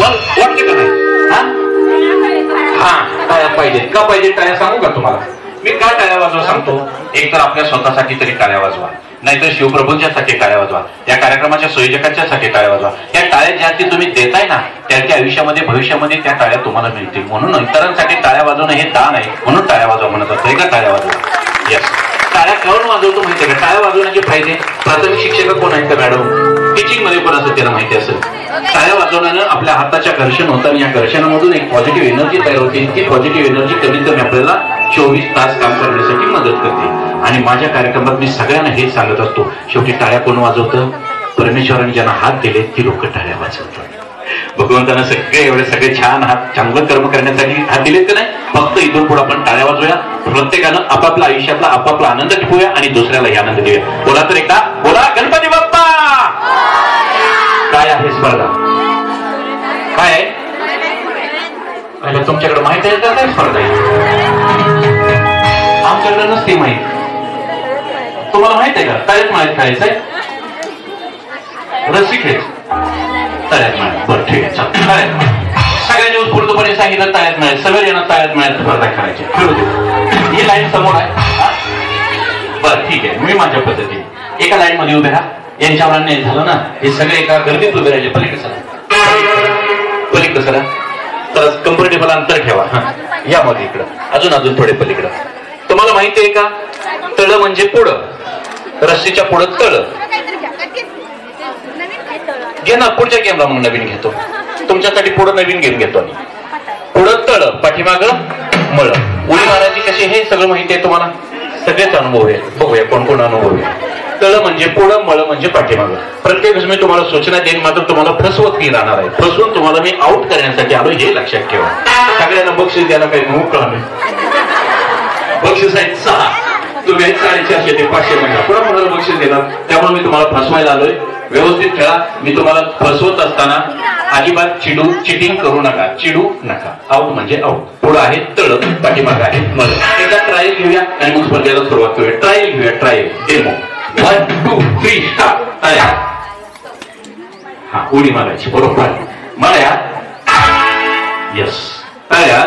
वाटलं का नाही? हा टाळ्या पाहिजेत. का पाहिजे टाळ्या सांगू का तुम्हाला? मी का टाळ्या वाजवा सांगतो. एक तर आपल्या स्वतःसाठी तरी टाळ्या वाजवा, नाहीतर शिवप्रभूंच्यासाठी टाळ्या वाजवा, या कार्यक्रमाच्या संयोजकांच्यासाठी टाळ्या वाजवा. या टाळ्या ज्या ती तुम्ही देताय ना, त्या आयुष्यामध्ये भविष्यामध्ये त्या टाळ्या तुम्हाला मिळतील. म्हणून इतरांसाठी टाळ्या वाजवणं हे दान आहे. म्हणून टाळ्या वाजवा म्हणत असतं. का टाळ्या वाजवा? यस. टाळ्या करून वाजवतो माहितीये का? टाळ्या वाजवण्याचे फायदे. प्राथमिक शिक्षक कोण आहेत का मॅडम? टीचिंग मध्ये कोण असेल त्याला माहिती असेल. टाळ्या वाजवण्यानं आपल्या हाताच्या घर्षण होतं आणि या घर्षणामधून एक पॉझिटिव्ह एनर्जी तयार होते. ती पॉझिटिव्ह एनर्जी कमीत कमी आपल्याला 24 तास काम करण्यासाठी मदत करते. आणि माझ्या कार्यक्रमात मी सगळ्यांना हेच सांगत असतो, शेवटी टाळ्या कोण वाजवतं? परमेश्वराने ज्यांना हात दिले ती लोक टाळ्या वाजवतात. भगवंतांना सगळे छान हात, चांगलं कर्म करण्यासाठी हात दिलेत का नाही? फक्त इथून पुढे आपण टाळ्या वाजवूया. प्रत्येकानं आपापल्या आयुष्यातला आपापला आनंद टिपूया आणि दुसऱ्यालाही आनंद देऊया. बोला तर एकदा, बोला गणपती बाप्पा. काय आहे स्पर्धा? काय आहे? तुमच्याकडे माहित आहे का काय स्पर्धा आहे? आमच्याकडे नसते माहित. तुम्हाला माहित आहे का? तळ्यात माहित खायचंय, रस्सी खेळायचं, तळ्यात मिळाल. बरं ठीक आहे, तळ्यात सगळ्यांनी उत्स्फूर्तपणे सांगितलं तळ्यात मिळेल. सगळ्यांना तळ्यात मिळेल स्पर्धा करायची. खेळू दे. ही लाईन समोर आहे. बरं ठीक आहे, मी माझ्या पद्धतीने एका लाईन मध्ये उभे राहा. यांच्यावर अन्याय झालं ना, हे सगळे एका गर्दीत उभे राहिले. पलीकडे सरा तर कम्फर्टेबल अंतर ठेवा. या मध्ये इकडं अजून थोडे पलीकडं. तुम्हाला माहिती आहे का? तळ म्हणजे पुढं, रस्सीच्या पुढं तळ. घे ना पुढच्या गेमला, मग नवीन घेतो. तुमच्यासाठी पुढं नवीन गेम घेतो. पुढं तळ, पाठीमाग मळ. उडी मारायची कशी हे सगळं माहिती आहे तुम्हाला? सगळेच अनुभव आहे. बघूया कोण कोण अनुभव आहे. तळ म्हणजे पुढं, मळ म्हणजे पाठीमाग. प्रत्येक मी तुम्हाला सूचना देईन, मात्र तुम्हाला फसवत की राहणार आहे. फसवून तुम्हाला मी आउट करण्यासाठी आलो हे लक्षात ठेवा. सगळ्यांना बक्षीस द्यायला काही मोकळा नाही. बक्षीस आहेत 6. तुम्ही 450 ते 500 म्हणजे पुढे मला बक्षीस देणार. त्यामुळे मी तुम्हाला फसवायला आलोय. व्यवस्थित खेळा. मी तुम्हाला फसवत असताना अजिबात चिटिंग करू नका. चिडू नका. आउट म्हणजे आउट. पुढे आहे तळ, पाठीमाग आहे मळ. एकदा ट्रायल घेऊया आणि मग स्पर्धेला सुरुवात करूया. ट्रायल घेऊया. Trial demo. 1 2 3 स्टार्ट. तळ्या. हा उडी मारायची बरोबर. मळ्या. यस. तळ्या.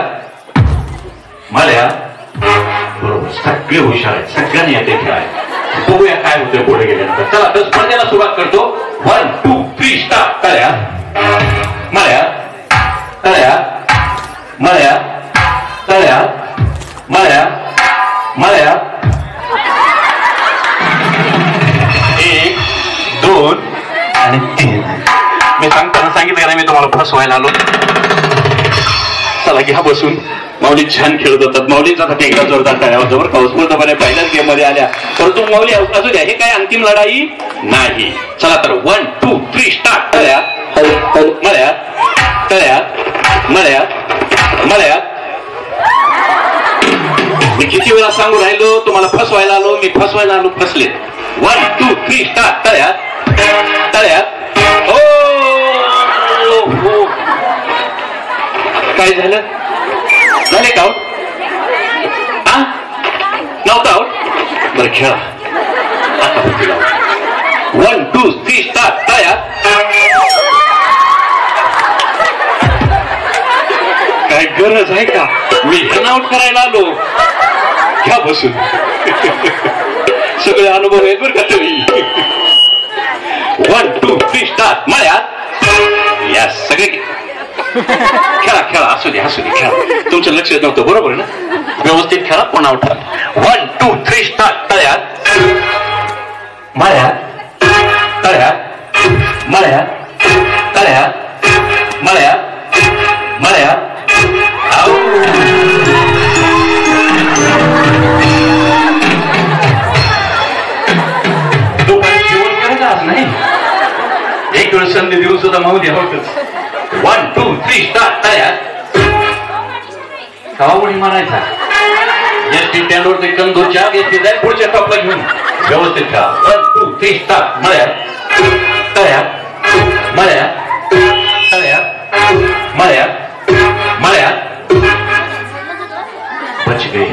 मळ्या. बरोबर. सगळे हुशार आहेत. सगळ्यांनी येते खेळाय. बघूया काय होतंय पुढे गेल्यानंतर. चला तर स्पर्धेला सुरुवात करतो. 1 2 3 स्टार्ट. तळ्या. मळ्या. तळ्या. मळ्या. तळ्या. मळ्या. मळ्या. 1 2 आणि 3. मी सांगताना सांगितलं का मी तुम्हाला फसवायला आलो. चला घ्या बसून. माऊली छान खेळत होतात. माऊलीचा एकदा जोरदार टाळ्या जवळ उत्स्फूर्तपणे पहिल्याच गेम मध्ये आल्या. परंतु माऊली असू द्या, हे काय अंतिम लढाई नाही. चला तर 1 2 3 स्टार्ट. तळ्या. मळ्या. तळ्या. मळ्या. मळ्या. मी किती वेळा सांगू राहिलो तुम्हाला फसवायला आलो. मी फसवायला आलो. फसले. 1 2 3 स्टार्ट. तळ्या. तळ्या. हो काय झालं? झाले का आउट? हा नव्हतं आउट. बरं खेळा आता. 1 2 3 स्टार्ट. तळ्या. काय गरज आहे का? मी ह्यांना आउट करायला आलो. घ्या बसून. सगळे अनुभव आहेत बरं का तुम्ही. 1 2 3 स्टार्ट. मळ्यात. या सगळे खेळा खेळा. असू दे खेळा. तुमचं लक्ष नव्हतं बरोबर ना? व्यवस्थित खेळा. पुन्हा उठा. 1 2 3 स्टार्ट. तळ्यात. मळ्यात. तळ्यात. मळ्यात. तळ्यात. मळ्यात. मळ्यात. दुपारी जेवण करायचं आज नाही. एक वेळ संधी देऊन सुद्धा माऊ द्या होतच. 1 2 3 स्टार्ट. तळ्यात. कवा उडी मारायचा? एसटी स्टँडवर ते कंदूरच्या एसटी जाईल पुढच्या टॉपला घेऊन व्यवस्थित खेळा. 1 2 3 स्टार्ट. मळ्यात. तळ्यात. मळ्यात. मळ्यात मळ्यात बच गए.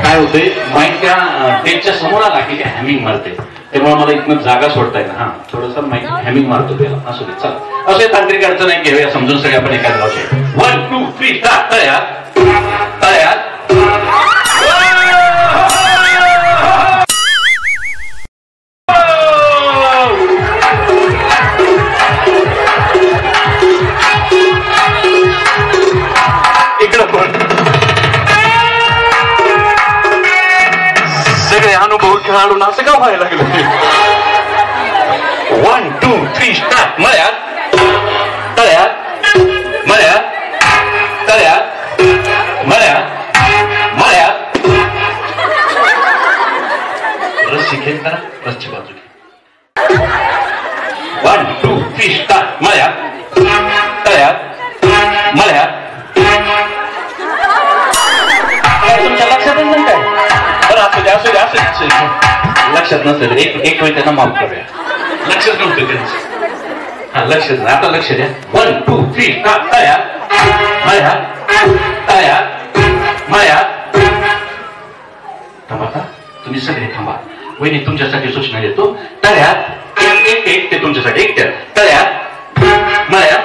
काय होतंय माईक त्या टेपच्या समोर आला की ते हॅमिंग मारते, त्यामुळे मला इथनं जागा सोडता येईल. हा थोडस माईक हॅमिंग मारतो त्याला. असू दे चला, असे तांत्रिक अडचण आहे घेऊया समजून सगळे आपण एकाच गावचे. 1 2 3 स्टार्ट. तळ्यात तळ्यात सगळे अनुभव खेळाडून असं का व्हायला लागलं. 1 2 3 स्टार्ट. मळ्यात तळ्यात मळ्यात तळ्यात मळ्यात मळ्यात रस्सी खेळ करा, रस्सी बाजू घे. 1 2 3 स्टार्ट. मळ्यात तळ्यात मळ्यात. तुमच्या लक्षातच नाही काय? बरं असू दे असू दे असू दे, लक्षात नसेल एक वेळ त्यांना माफ करूया. लक्षच नव्हतं त्यांचं. हा लक्षच नाही, आता लक्ष द्या. 1 2 3 स्टार्ट. तळ्यात मळ्यात तळ्यात मळ्यात. थांबा, तुम्ही सगळे थांबा. वहिनी तुमच्यासाठी सूचना देतो. तळ्यात एक एक ते तुमच्यासाठी एक त्या तळ्यात मळ्यात.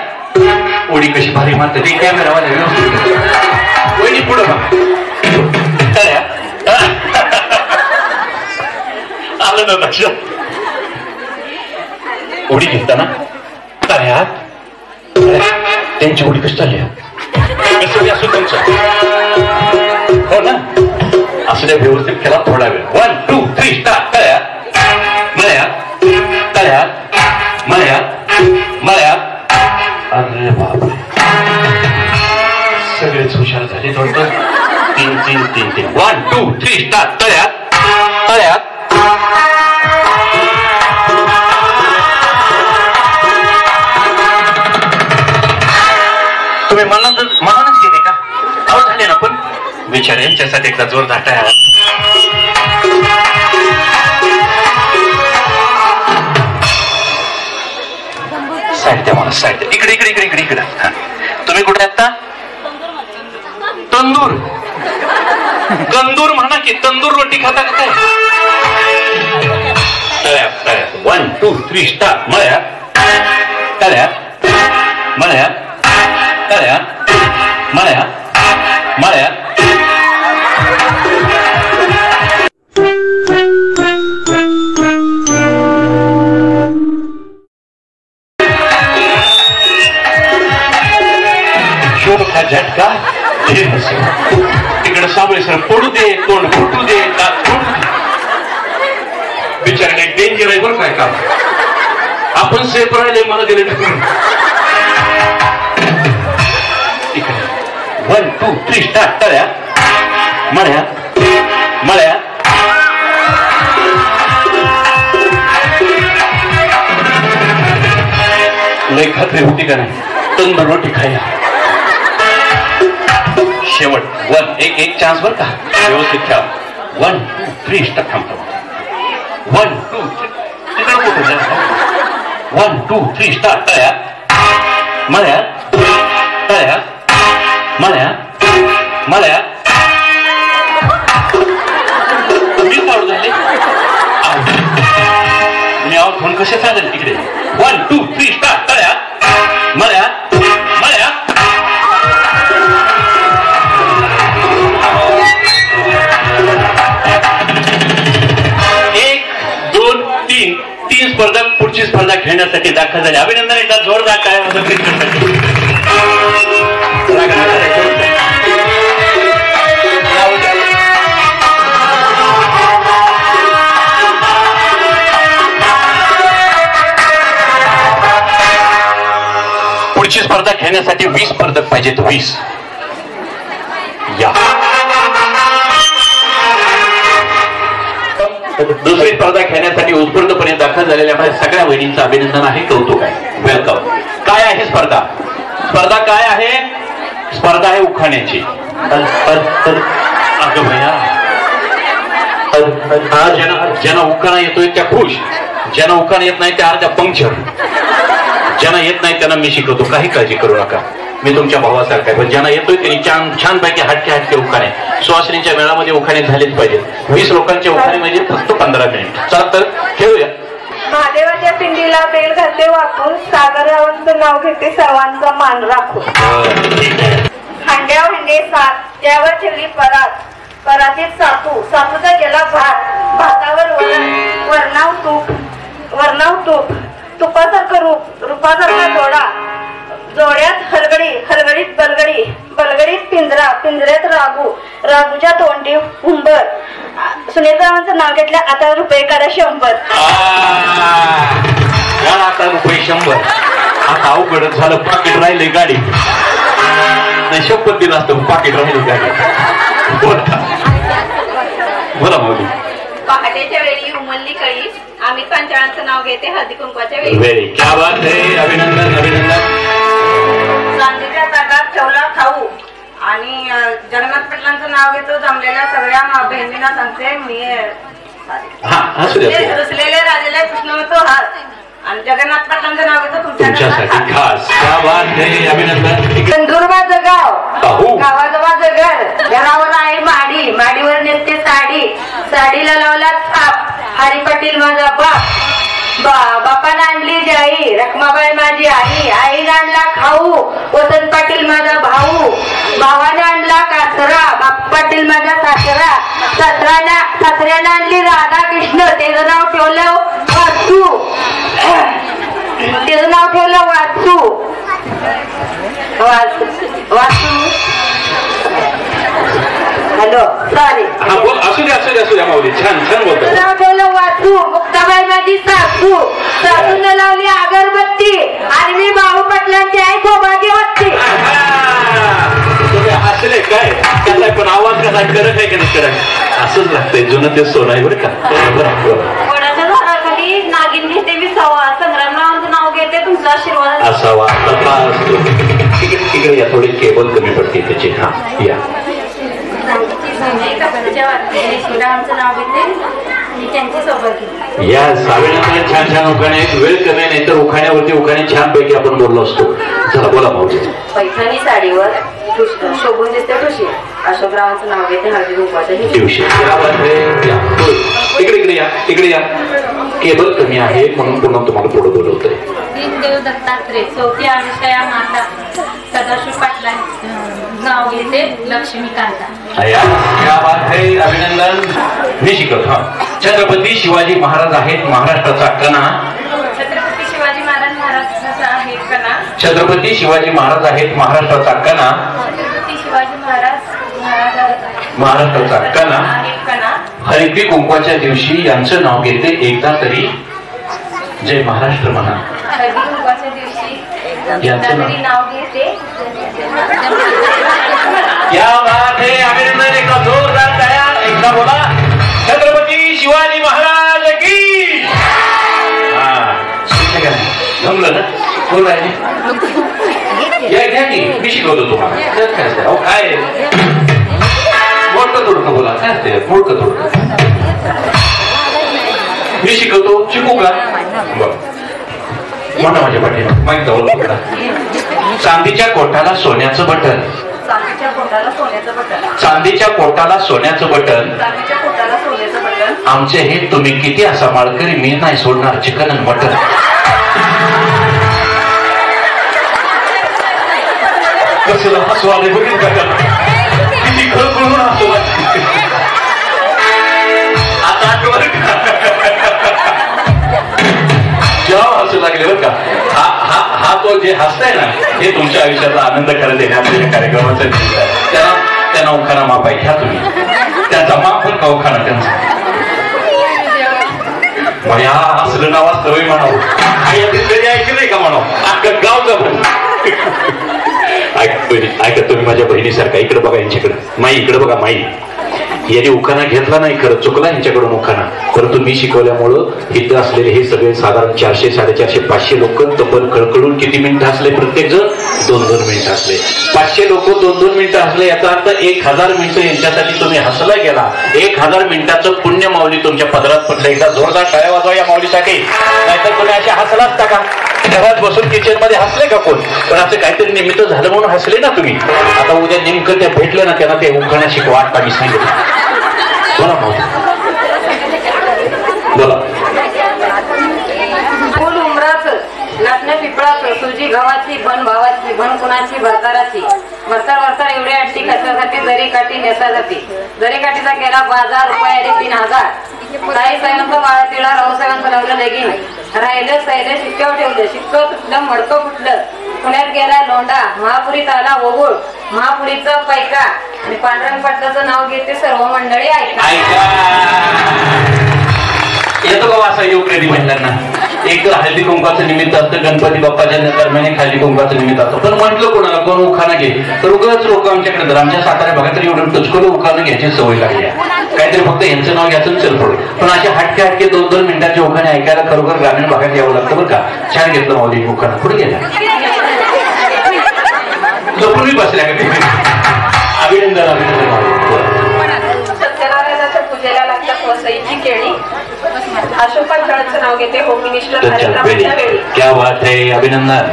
ओडी कशी भारी मारते ते कॅमेरावाल्या व्यवस्थित. वहिनी पुढं बघा. तळ्यात आलं ना लक्षात. उडी घेताना तळ्यात त्यांची उडी कशी चालली असू तुमचं. हो ना, असू द्या व्यवस्थित केला थोडा वेळ. 1 2 3 स्टार्ट. तळ्यात मळ्यात तळ्यात मळ्यात मळ्यात. अरे बापरे, सगळेच हुशार झाले थोडं. 3 3 3 3. 1 2 3 स्टार्ट. तळ्यात तळ्यात तुम्ही मनानच गेले का? अहो झाले ना, पण विचार यांच्यासाठी एकदा जोरदार टाळ्या. साईड द्या मला, साईड द्या. इकडे इकडे इकडे इकडे इकडे. तुम्ही कुठे आता? तंदूर. तंदूर म्हणा की तंदूर रोटी खाता का काय? तळ्यात तळ्यात. 1 2 3 स्टार्ट. मळ्यात तळ्यात मळ्यात तळ्यात मळ्यात मळ्यात. शोभ हा झटका तिकडे साबळे सर पडू दे, तोंड फुटू दे, दात फुटू दे. बिचाराने डेंजर आहे बरं काय काम. आपण सेफ राहिले मला दिले. 1 2 3 स्टार्ट. तळ्यात मळ्यात मळ्यात. लय खात्री होती का नाही? तंदूर रोटी खायला. शेवट 1 एक चान्स बर का, व्यवस्थित खेळा. 1 2 3 स्टार्ट. थांबतो. 1 2 तिकडे कुठे जा. 1 2 3 स्टार्ट. तळ्यात मळ्यात तळ्यात मळ्यात मळ्यात. मी काढू झाले मी आहोत म्हणून कसे सांगेल तिकडे. 1 2 3 स्टार्ट. तळ्यात मळ्यात मळ्यात. 1 2 3 3 स्पर्धक पुढची स्पर्धा खेळण्यासाठी दाखल झाले. अभिनंदन. एकदा जोरदार टाळ्या वाजवा क्रिकेटसाठी. पुढची स्पर्धा खेळण्यासाठी 20 स्पर्धक पाहिजेत. 20 या. दुसरी स्पर्धा खेळण्यासाठी उत्स्फूर्तपणे दाखल झालेल्या सगळ्या वहिनींचं अभिनंदन आहे, कौतुक आहे, वेलकम. काय आहे स्पर्धा? स्पर्धा काय आहे? स्पर्धा आहे उखाण्याची. अगं भैया, ज्यांना उखाणा येतोय त्या खुश, ज्यांना उखाणा येत नाही त्या अर्ध्या पंक्चर, ज्यांना येत नाही त्यांना मी शिकवतो, काही काळजी करू नका. मी तुमच्या भावासारखा आहे, पण ज्यांना येतोय त्यांनी छानपैकी हटके उखाणे, सुहासिनीच्या मेळामध्ये उखाणे झालेच पाहिजे. 20 लोकांचे उखाणे म्हणजे फक्त 15 मिनिट. चला तर खेळूया. महादेवाच्या पिंडीला बेल घालते वाकून, सागरावरचं नाव घेते सर्वांचा मान राखून. हांड्यावर हंडे सात, त्यावर ठेवली परात, परातीत सासूचा गेला भात, भातावर वरणाव तूप, तुपासारखं रूप, रूपासारखा जोडा, जोड्यात हलगडीत बलगडीत पिंजऱ्यात रागूच्या तोंडी हुंबर. सुनीलरावांचं नाव घेतलं, आता रुपये करा 100. आता रुपये 100. आता अवघडच झालं, पाकिट राहिले गाडी नाही, शपथ दिलं असतं पाकिट राहिली गाडी. बोला माऊली. पहाटेच्या वेळी उमलली कळी, आम्ही पंचाळांचं नाव घेते हळदी कुंकवाच्या वेळी. वेरी क्या बात आहे, अभिनंदन. चांदीच्या ताटात ठेवला खाऊ, आणि जगन्नाथ पाटलांचं नाव घेतो, जमलेल्या सगळ्या बहिणींना सांगते मी रुसलेले राजाला कृष्ण होतो हात, आणि जगन्नाथ पाटलांचं नाव घेतो तुमच्यासाठी खास. क्या बात आहे, अभिनंदन. नंदुरबारचं गाव, गावाजवळचं घर, घरावर आहे माडी, माडीवर नेसते साडी, साडीला लावला थाप, हरी पाटील माझा बापानं आणली जाई, रखमाबाई माझी आई, आईने आणला खाऊ, वसंत पाटील माझा भाऊ, भावाने आणला कासरा, बाप पाटील माझा सासरा, सासऱ्याने आणली राधा कृष्ण, त्याचं नाव ठेवलं वासू. हॅलो सॉरी, असू द्या माऊली, छान बोलतो. नाव ठेवलं वासू, मुक्ताबाई माझी सासू, सासून लावली अगरबत्ती, आणि मी बाळू पाटलांची आई सौभाग्यवती. असले काय कसं आहे, पण आवाज कसा करत आहे की नाही करत, असंच लागतंय. जुनं ते सोनं आहे बरं का. वडाच्या झाडाखाली नागिन घेते मी सवा, संग्रामरावांचं नाव घेते, तुमचा आशीर्वाद असावा. तिकडे या, थोडी केबल कमी पडते त्याची. हा या. नाव घेते, त्यांची सौभाग्य. या सावेण्याकडे छान उखाणे आहेत, वेळ कमी नाही तर उखाण्यावरती उखाणे छानपैकी आपण बोललो असतो. चला बोला माऊली. पैठणी साडीवर शोभून दिसते ठुशी, अशोकरावांचं नाव घेते हळदी कुंकवाच्या दिवशी. इकडे या. केबल कमी आहे म्हणून पुन्हा तुम्हाला पुढे बोलवतोय. दीनदेव दत्तात्रय, चौथी अनुष्या माता, सदाशिव पाटला नाव घेते लक्ष्मीकांता. अभिनंदन. मी शिकवतो. छत्रपती शिवाजी महाराज आहेत महाराष्ट्राचा कणा. छत्रपती शिवाजी महाराज महाराष्ट्राचा आहे कणा. छत्रपती शिवाजी महाराज आहेत महाराष्ट्राचा कणा. छत्रपती शिवाजी महाराष्ट्राचा कणा. हळदी कुंकवाच्या दिवशी यांचं नाव घेते एकदा तरी जय महाराष्ट्र म्हणा. हळदी कुंकवाच्या दिवशी यांचं नाव घेते. क्या बात है, अभिनंदन. एकदा जोरदार टाळ्या. एकदा बोला छत्रपती शिवाजी महाराज की. जमलं ना. कोण आहे घ्या की मी शिकवतो तुम्हाला. काय मोडकं तोडकं बोला, काय असते मोडकं तोडकं मी शिकवतो. शिकू का? बरं म्हणा माझ्या पाठीला माहित पकडा. चांदीच्या कोटाला सोन्याचं बटन. चांदीच्या कोटाला सोन्याचं बटन. आमचे हे तुम्ही किती असा माळकरी, मी नाही सोडणार चिकन आणि मटन. कसं हसू आले बघित का, किती खळखळून हसू. आता आठवण जेव्हा हसू लागले बरं का. हा तो जे हसताय ना, हे तुमच्या आयुष्याचा आनंद खरं देण्याच्या कार्यक्रमाचं त्यांना उखाणा माप आहे. घ्या तुम्ही त्यांचा माप पण का उखाणा त्यांचा. या असलं नाव असतं म्हणावं, ऐकलंय का म्हणावं, अख्खं गाव जमून. ऐका तुम्ही माझ्या बहिणीसारखा. इकडे बघा यांच्याकडे माई, इकडे बघा माई. याने उखाणा घेतला नाही, खरं चुकला यांच्याकडून उखाणा, परंतु मी शिकवल्यामुळं इथं असलेले हे सगळे साधारण 400, 450, 500 लोक तब्बल कळकळून किती मिनिटं असले, प्रत्येक जण 2-2 मिनिटं असले. 500 लोक 2-2 मिनिटं असले, याचा अर्थ 1000 मिनिटं यांच्यासाठी तुम्ही हसला गेला. 1000 मिनिटाचं पुण्य माऊली तुमच्या पदरात पडलं. एकदा जोरदार टाळ्या वाजवा या माऊलीसाठी, नाहीतर तुम्ही अशा हसला असता का? घरात बसून किचन मध्ये हसले का कोण? पण असं काहीतरी निमित्त झालं म्हणून हसले ना तुम्ही. आता उद्या नेमकं ते भेटलं ना त्यांना ते उखाण्याची वाट पाणी सांगितलं. बोला बोला. फुल उमराचं नाचण्या पिपळाचं सुजी गव्हाची भन भावाची भन कुणाची भरताराची भरतार भरतार एवढी अट्टी कशासाठी जरी काठी नेसासाठी जरी काठीचा केला बाजार रुपये 3000 ताई साहेबांचं बाळा तिळा राहू साहेबांचं लावलं लगीन राहिलं सैलं शिक्क्यावर ठेवलं शिक्क तुटलं मडकं फुटलं पुण्यात गेला लोंढा महापुरीत आला ओगुळ महापुरीचा पैका आणि पांढरंग पाटलाचं नाव घेते सर्व मंडळी ऐका. येतो का वासा योग रेडी महिलांना? एक तर हळदी कुंकाचं निमित्त असतं गणपती बाप्पाच्या दरम्यान हळदी कुंकाचं निमित्त असतं. पण म्हटलं कोणाला कोण उखाणं घे तर उगाच लोक आमच्याकडे तर आमच्या सातारा भागात तरी एवढं टचकून उखाणं घ्यायची सवय लागली आहे. काहीतरी फक्त यांचं नाव घ्यायचं चल पडू. पण असे हटके हटके 2-2 मिनिटाचे उखाणे ऐकायला खरोखर ग्रामीण भागात यावं लागतं बरं का. छान घेतलं माऊली उखाणं. कुठे गेल्या पूर्वी बसल्या का? अभिनंदन अभिनंदन. सत्यनारायणाच्या पूजेला लागतात वसईची केळी अशोकांचं नाव घेते होम मिनिस्टर. क्या बात है, अभिनंदन.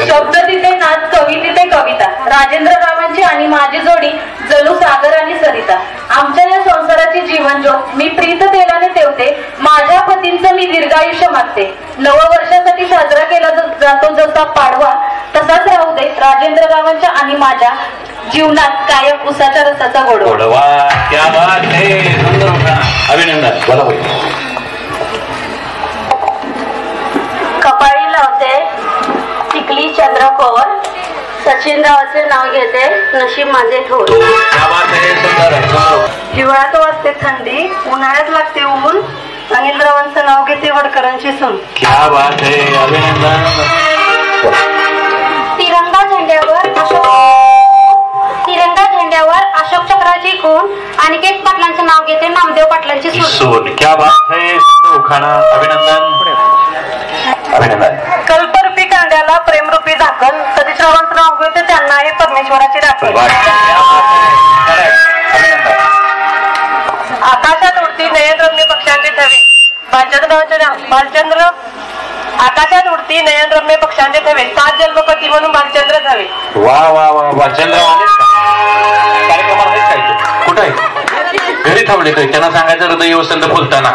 शब्द तिथे नाच कवी तिथे कविता राजेंद्ररावांची आणि माझी जोडी जणू सागर आणि सरिता. आमच्या या संसाराची जीवन ज्योत मी प्रीत तेलाने ठेवते माझ्या पतींचं मी दीर्घायुष्य मागते. नववर्षासाठी साजरा केला जातो जसा पाडवा तसाच राहू दे राजेंद्ररावांच्या आणि माझ्या जीवनात कायम उसाच्या रसाचा गोडवा. क्या बात है, अभिनंदन. बोला होईल. कपाळी लावते टिकली चंद्रकोर सचिनरावाचे नाव घेते नशीब माझे थोर. हिवाळ्यात वाजते थंडी उन्हाळ्यात लागते ऊन अनिलरावांचं नाव घेते वडकरांची सून. क्या बात है, अभिनंदन. तिरंगा झेंड्यावर अशोक चक्राची खून अनिकेत पाटलांचं नाव घेते नामदेव पाटलांची सून. क्या बात है, उखाणा. अभिनंदन अभिनंदन. कल्परूपी कांद्याला प्रेमरूपी झाकण सतीशरावांचं नाव घेते त्यांना हे परमेश्वराची राखण. आकाशात उडती नयनरम्य पक्ष्यांचे थवे बालचंद्र आकाशात उडती नयनरम्य पक्ष्यांचे थवे 7 जन्मपती म्हणून बालचंद्र थवे. वा वा वा. बालचंद्र कार्यक्रमाला आहेत काय? कुठं आहे? घरी थांबले तर त्यांना सांगायचं हृदय वसंत फुलताना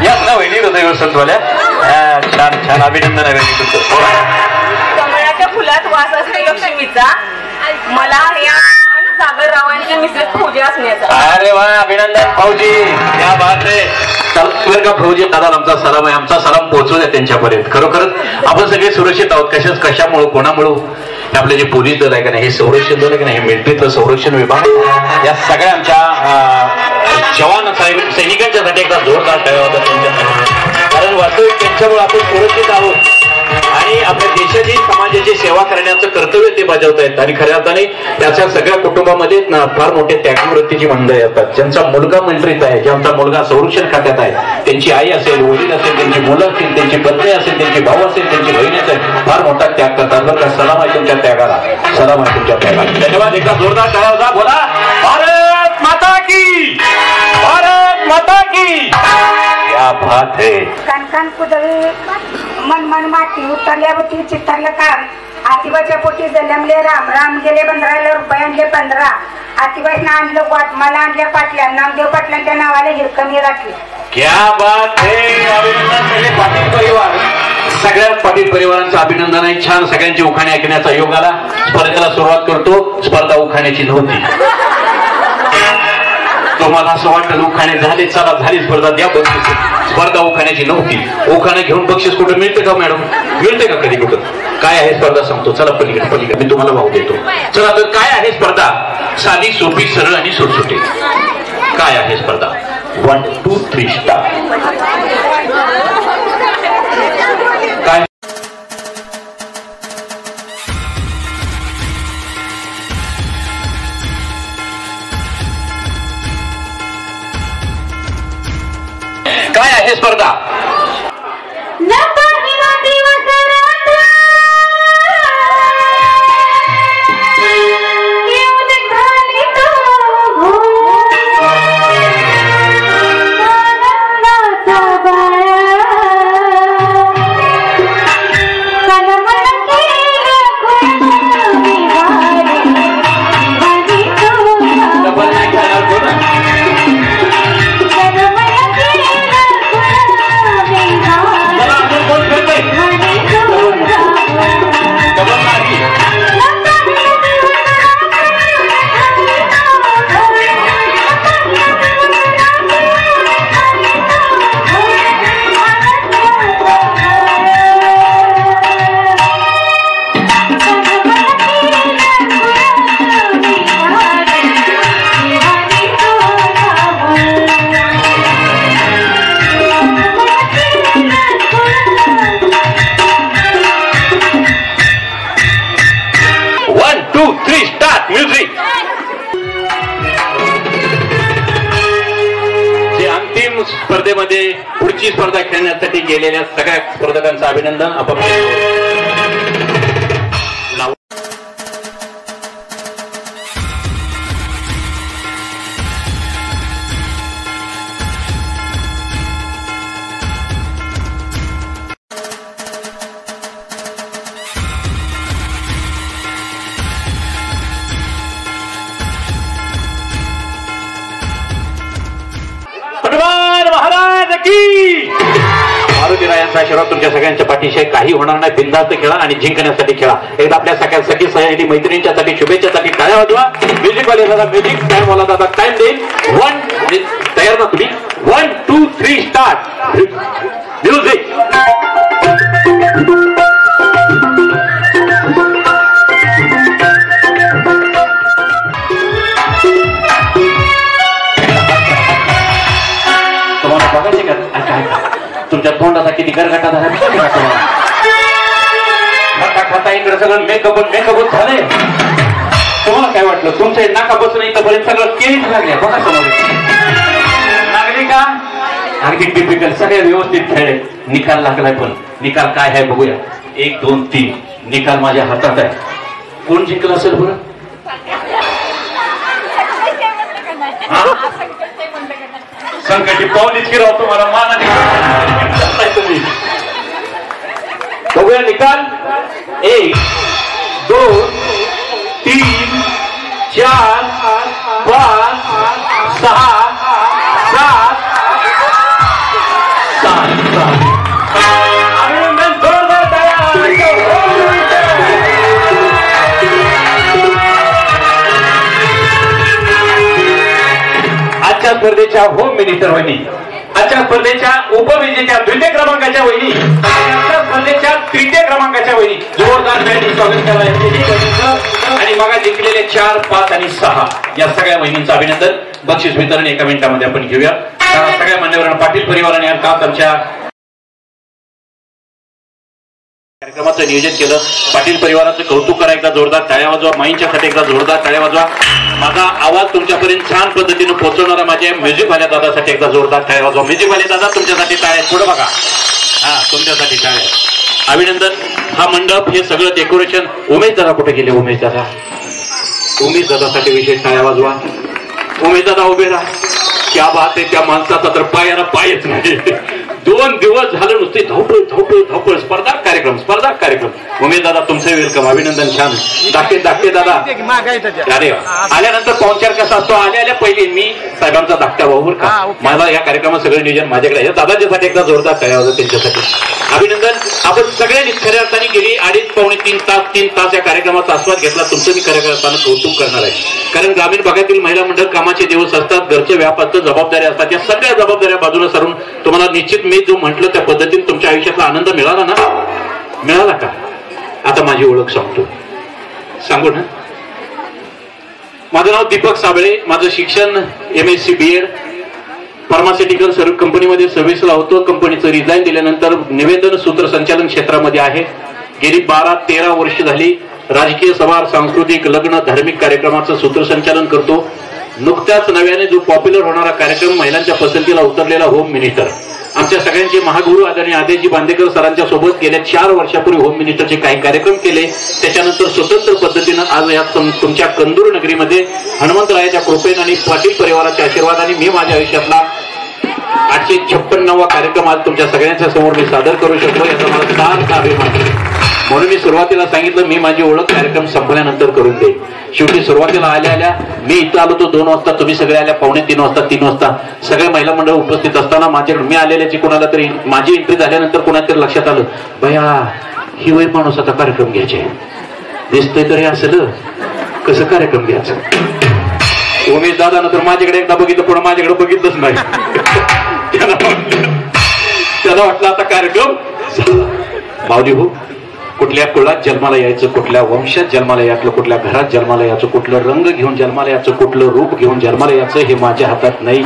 याच ना वहिनी हृदय वसंत वाल्या. छान छान, अभिनंदन आहे वहिनी तुमचं. कमळाच्या फुलात वास असते लक्ष्मीचा मला या सागररावांच्या मिश्रित पूजा असण्याचा. अरे वा, अभिनंदन भाऊजी. क्या बात आहे. बरं का भाऊजी, दादा आमचा सलाम आहे. आमचा सलाम पोहोचू द्या त्यांच्यापर्यंत. खरोखरच आपण सगळे सुरक्षित आहोत. कशामुळं कोणामुळं? आपले जे पोलीस दल आहे का नाही, हे संरक्षण दल आहे का नाही, हे मिलिटरीचं संरक्षण विभाग, या सगळ्या आमच्या जवान सैनिकांच्यासाठी एकदा जोरदार टाळ्या होता त्यांच्यासाठी. कारण वास्तविक त्यांच्यामुळे आपण सुरक्षित आहोत आणि आपल्या देशाची समाजाची सेवा करण्याचं कर्तव्य ते बजावत आहेत. आणि खऱ्या अर्थाने त्याच्या सगळ्या कुटुंबामध्ये फार मोठे त्यागवृत्तीची मंडळी असतात. ज्यांचा मुलगा मिलिटरीत आहे, ज्यांचा मुलगा संरक्षण खात्यात आहे, त्यांची आई असेल, वडील असेल, त्यांची मुलं असतील, त्यांची पत्नी असेल, त्यांची भाऊ असेल, त्यांची बहीण असेल, फार मोठा त्याग करतात. बरं का, सलाम आहे तुमच्या त्यागाला, सलाम आहे तुमच्या त्यागाला. धन्यवाद. एकदा जोरदार टाळ्या होता. बोला भारत माता की, भारत माता की. क्या बात है. कानकान कुदळी मन मन माती उतरल्यावरती चित्तरलं काम आतिबाच्या पोटी जन्मले राम राम गेले 15 रुपये आणले 15 आतिबाईनं आणलं वाट मला आणल्या पाटल्या नामदेव पाटलांच्या नावाला हिरकणी राखली. क्या बात है. अभिनंदन पाटील परिवार, सगळ्या पाटील परिवारांचं अभिनंदन आहे. छान सगळ्यांची उखाणे ऐकण्याचा योग आला. स्पर्धेला सुरुवात करतो. स्पर्धा उखाण्याची नव्हती. तुम्हाला असं वाटतं उखाणे झाले, चला झाली स्पर्धा, द्या बक्षीस. स्पर्धा उखाण्याची नव्हती. उखाणे घेऊन बक्षीस कुठं मिळते का मॅडम? मिळते का कधी कुठं? काय आहे स्पर्धा सांगतो. चला पलीकडे मी तुम्हाला भाव देतो. चला तर काय आहे स्पर्धा? साधी सोपी सरळ आणि सुटसुटी. काय आहे स्पर्धा? 1 2 3 स्टार्ट. काय काय आहे स्पर्धा? म्युझिक. जे अंतिम स्पर्धेमध्ये पुढची स्पर्धा खेळण्यासाठी गेलेल्या सगळ्या स्पर्धकांचं अभिनंदन. आपण मारुतीरायांचा आशीर्वाद तुमच्या सगळ्यांच्या पाठीशी काही होणार नाही. बिनधास्त खेळा आणि जिंकण्यासाठी खेळा. एकदा आपल्या सगळ्या सखी सहली मैत्रिणींच्यासाठी शुभेच्छासाठी टाळ्या वाजवा. म्युझिक वाले दादा म्युझिक टाइम वाला दादा टाइम देईल. 1 तयार ना तुम्ही? 1 2 3 स्टार्ट. म्युझिक. तुम्हाला बघायचे का तुमच्या तोंडाचा किती गरगटा झाला? खाता खाता इकडे सगळं मेकअप झाले. तुम्हाला काय वाटलं? तुमच्या नाकापासून इथपर्यंत सगळं केळीच लागले. बघा समोर लागले का? अगदी टिपिकल सगळे व्यवस्थित खेळले. निकाल लागलाय पण निकाल काय आहे बघूया. 1 2 3 निकाल माझ्या हातात आहे. कोण जिंकलं असेल बरं? संकटी पावलीच की राहतो मला मानाने तुम्ही. बघूया निकाल. 1 2 3 4 5 6 7 अभिनंदन. जोरदार टाळ्या. आजच्या स्पर्धेच्या होम मिनिस्टर वहिनी, आजच्या स्पर्धेच्या उपविजेत्या 2य क्रमांकाच्या वहिनी, आजच्या स्पर्धेच्या 3य क्रमांकाच्या वहिनी जोरदार टाळ्यांनी स्वागत करायचं. आणि मग जिंकलेले 4 5 आणि 6 या सगळ्या वहिनींचं अभिनंदन. बक्षीस वितरण एका मिनिटामध्ये आपण घेऊया. सगळ्या मान्यवरांना पाटील परिवाराने आज आमच्या कार्यक्रमाचं नियोजन केलं. पाटील परिवाराचं कौतुक करा. एकदा जोरदार टाळ्या वाजवा. माईंच्यासाठी एकदा जोरदार टाळ्या वाजवा. माझा आवाज तुमच्यापर्यंत छान पद्धतीने पोहोचवणारा माझ्या म्युझिकवाल्या दादासाठी एकदा जोरदार टाळ्या वाजवा. म्युझिकवाले दादा तुमच्यासाठी टाळ्या. पुढे बघा. हा तुमच्यासाठी टाळ्या. अभिनंदन. हा मंडप हे सगळं डेकोरेशन. उमेश दादा कुठे गेले? उमेश दादा. उमेश दादासाठी विशेष टाळ्या वाजवा. उमेश दादा उभे राहा. क्या बात आहे. त्या माणसाचा तर पायाला पायच नाही. 2 दिवस झालं नुसते धावपळ धावपळ धावपळ. स्पर्धा कार्यक्रम. उमेश दादा तुमचं वेलकम. अभिनंदन. छान धाकटे दादा. अरे आल्यानंतर पाहुणचार कसा असतो? आल्या पहिले मी साहेबांचा धाकटा भाऊ का. मला या कार्यक्रमात सगळं नियोजन माझ्याकडे आहे. दादाच्यासाठी एकदा जोरदार टाळ्या वाजवा त्यांच्यासाठी. अभिनंदन. आपण सगळ्यांनी खऱ्या अर्थाने गेली 2.5 पावणे 3 तास या कार्यक्रमाचा आस्वाद घेतला. तुमचं मी खऱ्या अर्थानं कौतुक करणार आहे. कारण ग्रामीण भागातील महिला मंडळ कामाचे दिवस असतात, घरचे व्यापाचं जबाबदाऱ्या असतात. या सगळ्या जबाबदाऱ्या बाजूला सारून तुम्हाला निश्चित मी जो म्हटलं त्या पद्धतीने तुमच्या आयुष्यातला आनंद मिळाला ना? मिळाला का? आता माझी ओळख सांगू ना. माझं नाव दीपक साबळे. माझं शिक्षण MSc BEd फार्मास्युटिकल सर्व्हिस कंपनीमध्ये सर्व्हिसला होतो. कंपनीचं रिझाईन दिल्यानंतर निवेदन सूत्रसंचालन क्षेत्रामध्ये आहे. गेली 12-13 वर्ष झाली राजकीय सभा, सांस्कृतिक, लग्न, धार्मिक कार्यक्रमाचं सूत्रसंचालन करतो. नुकत्याच नव्याने जो पॉप्युलर होणारा कार्यक्रम महिलांच्या पसंतीला उतरलेला होम मिनिस्टर, आमच्या सगळ्यांचे महागुरू आदरणीय आदेशजी बांदेकर सरांच्या सोबत गेल्या 4 वर्षापूर्वी होम मिनिस्टरचे काही कार्यक्रम केले. त्याच्यानंतर स्वतंत्र पद्धतीनं आज या तुमच्या कंदूर नगरीमध्ये हनुमंतरायाच्या कृपेने आणि पाटील परिवाराच्या आशीर्वादाने मी माझ्या आयुष्यातला 856वा कार्यक्रम आज तुमच्या सगळ्यांच्या समोर मी सादर करू शकलो. याचा मला सारखा अभिमान. म्हणून मी सुरुवातीला सांगितलं मी माझी ओळख कार्यक्रम संपल्यानंतर करून देईन. शेवटी सुरुवातीला आल्या मी इथं आलो तो 2 वाजता. तुम्ही सगळे आल्या 2:45 वाजता 3 वाजता. सगळे महिला मंडळ उपस्थित असताना माझ्याकडे मी आलेल्याची कोणाला तरी माझी एंट्री झाल्यानंतर कोणाला तरी लक्षात आलं, भया ही वय माणूस आता कार्यक्रम घ्यायचे दिसतोय तर हे असलं कसं कार्यक्रम घ्यायचं. उमेश दादा नंतर माझ्याकडे एकदा बघितलं, पुढे माझ्याकडे बघितलंच नाही. त्याला वाटलं आता कार्यक्रम. माऊली हो, कुठल्या कुळात जन्माला यायचं, कुठल्या वंशात जन्माला यायचं, कुठल्या घरात जन्माला यायचं, कुठलं रंग घेऊन जन्माला यायचं, कुठलं रूप घेऊन जन्माला यायचं हे माझ्या हातात नाही.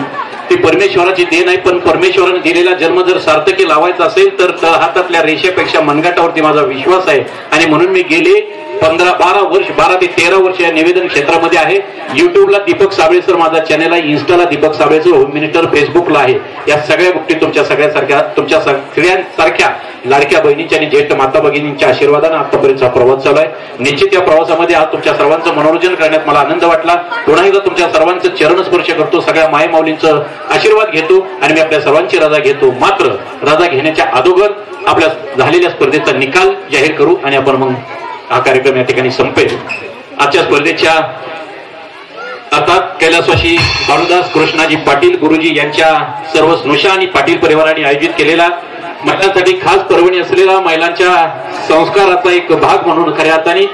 ती परमेश्वराची देण आहे. पण परमेश्वराने दिलेला जन्म जर सार्थकी लावायचा असेल तर हातातल्या रेषेपेक्षा मनगटावरती माझा विश्वास आहे. आणि म्हणून मी गेले 12 ते 13 वर्ष या निवेदन क्षेत्रामध्ये आहे. युट्यूबला दीपक साबळे सर माझा चॅनल आहे, इन्स्टाला Deepak Sable sir home minister, फेसबुकला आहे. या सगळ्या गोष्टी तुमच्या सगळ्यांसारख्या लाडक्या बहिणींच्या आणि ज्येष्ठ माता भगिनींच्या आशीर्वादाने आतापर्यंतचा प्रवास चालू आहे. निश्चित या प्रवासामध्ये आज तुमच्या सर्वांचं मनोरंजन करण्यात मला आनंद वाटला. पुन्हा एकदा तुमच्या सर्वांचं चरण स्पर्श करतो, सगळ्या माय माऊलींचं आशीर्वाद घेतो आणि मी आपल्या सर्वांची रजा घेतो. मात्र रजा घेण्याच्या अगोदर आपल्या झालेल्या स्पर्धेचा निकाल जाहीर करू आणि आपण मग हा कार्यक्रम या ठिकाणी संपेल. आजच्या स्पर्धेच्या अर्थात कैलासवासी भानुदास कृष्णाजी पाटील गुरुजी यांच्या सर्व स्नुषा आणि पाटील परिवाराने आयोजित केलेला महिलांसाठी खास पर्वणी असलेला महिलांच्या संस्काराचा एक भाग म्हणून खऱ्या अर्थाने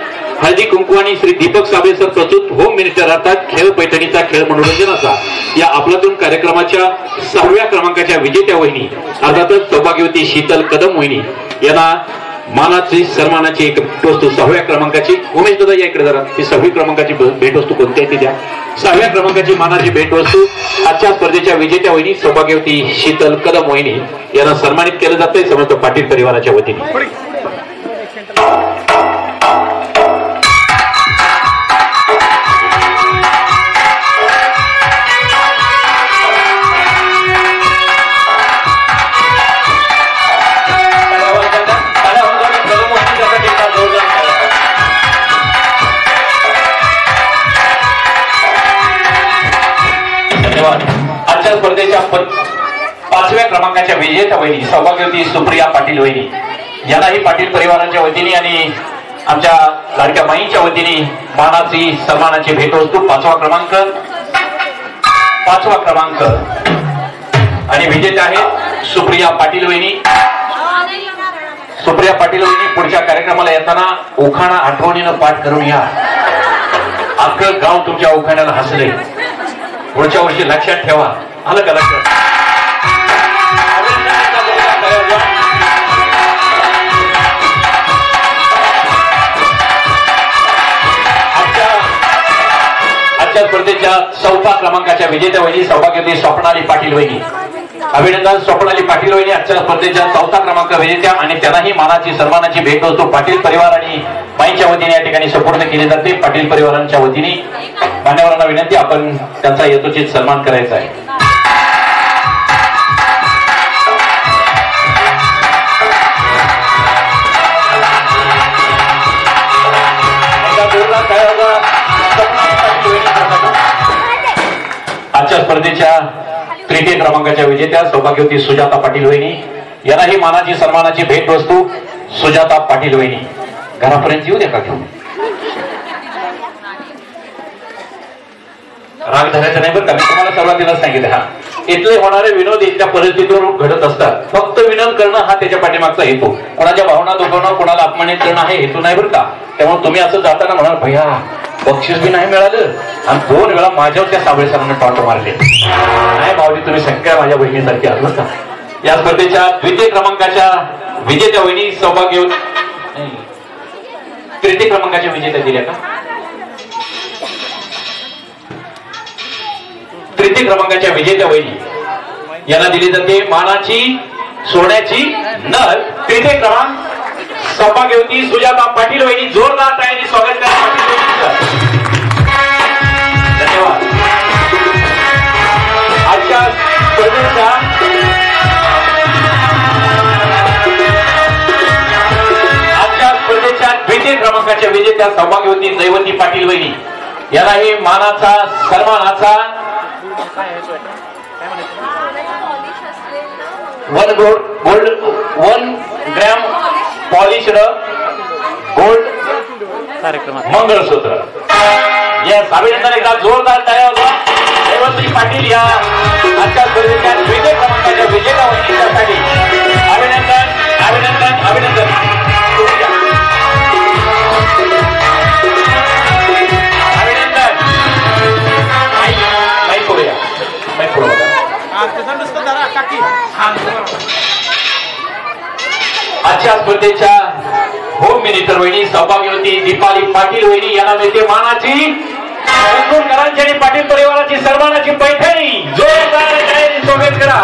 हळदी कुंकवानी श्री दीपक साबळे सर प्रस्तुत होम मिनिस्टर अर्थात खेळ पैठणीचा खेळ मनोरंजनाचा या आपलातून कार्यक्रमाच्या 6व्या क्रमांकाच्या विजेत्या वहिनी अर्थातच सौभाग्यवती शीतल कदम वहिनी यांना मानाची सन्मानाची एक भेटवस्तू 6व्या क्रमांकाची. उमेश दादा या इकडे जरा, ती 6वी क्रमांकाची भेटवस्तू कोणती आहे ती द्या. 6व्या क्रमांकाची मानाची भेटवस्तू आजच्या स्पर्धेच्या विजेत्या वहिनी सौभाग्यवती शीतल कदम वहिनी यांना सन्मानित केलं जातंय समस्त पाटील परिवाराच्या वतीने. आजच्या स्पर्धेच्या 5व्या क्रमांकाच्या विजेत्या वहिनी सौभाग्यवती सुप्रिया पाटील वहिनी यांनाही पाटील परिवाराच्या वतीने आणि आमच्या लाडक्या माईंच्या वतीने मानाची सन्मानाची भेटवस्तू 5वा क्रमांक आणि विजेत्या आहेत सुप्रिया पाटील वहिनी. सुप्रिया पाटील वहिनी पुढच्या कार्यक्रमाला येताना उखाणा आठवणीनं पाठ करून या. अख्खं गाव तुमच्या उखाण्याला हसले. पुढच्या वर्षी लक्षात ठेवा. आलं का लक्षात? आजच्या स्पर्धेच्या 4थ्या क्रमांकाच्या विजेत्या वहिनी सौभाग्यवती स्वप्नाली पाटील वहिनी. अभिनंदन स्वप्नाली पाटील वहिनी आजच्या स्पर्धेच्या 4था क्रमांक विजेत्या आणि त्यांनाही मानाची सन्मानाची भेटवस्तू पाटील परिवार आणि माईंच्या वतीने या ठिकाणी सुपूर्द केली जाते. पाटील परिवारांच्या वतीने मान्यवरांना विनंती, आपण त्यांचा यथोचित सन्मान करायचा आहे. आजच्या स्पर्धेच्या 3य क्रमांकाच्या विजेत्या सौभाग्यवती सुजाता पाटील वहिनी यांनाही मानाची सन्मानाची भेटवस्तू सुजाता पाटील वहिनी. घरापर्यंत येऊ द्या का घेऊन, राग धरायचा नाही बरं का. मी तुम्हाला सुरुवातीला सांगितलं, हा इथले होणारे विनोद इथल्या परिस्थितीवर घडत असतात. फक्त विनोद करणं हा त्याच्या पाठीमागचा हेतू. कोणाच्या भावना दुखवणं, कोणाला अपमानित करणं हा हेतू नाही बरं का. त्यामुळे तुम्ही असं जाताना म्हणाल भैया बक्षीस बी नाही मिळालं आणि 2 वेळा माझ्यावर त्या साबळे सरांना टॉन्ट मारले. नाही माऊली, तुम्ही सगळ्या माझ्या बहिणीसारखी आहात बरं का. या स्पर्धेच्या 2य क्रमांकाच्या विजेत्या वहिनी सौभाग्य 3य क्रमांकाच्या विजेत्या दिल्या का? 3य क्रमांकाच्या विजेत्या वहिनी यांना दिली जाते मानाची सोन्याची नथ. 3य क्रमांक सौभाग्यवती सुजाता पाटील वहिनी. जोरदार टाळ्यांनी स्वागत करा पाटील वहिनींचं. धन्यवाद. आजच्या स्पर्धेच्या स्पर्धेच्या 2य क्रमांकाच्या विजेत्या सौभाग्यवती दैवती पाटील वहिनी यांनाही मानाचा सन्मानाचा 1 ग्रॅम पॉलिश्ड गोल्ड मंगळसूत्र. या अभिनंदन एकदा जोरदार टाळ्या होता. दैवती पाटील या आजच्या स्पर्धेच्या 2य क्रमांकाच्या विजेत्या वहिनीसाठी अभिनंदन अभिनंदन अभिनंदन. आजच्या स्पर्धेच्या होम मिनिस्टर वहिनी सौभाग्यवती दीपाली पाटील वहिनी यांना मिळते मानाची पाटील परिवाराची सन्मानाची पैठणी. जोरदार स्वागत करा.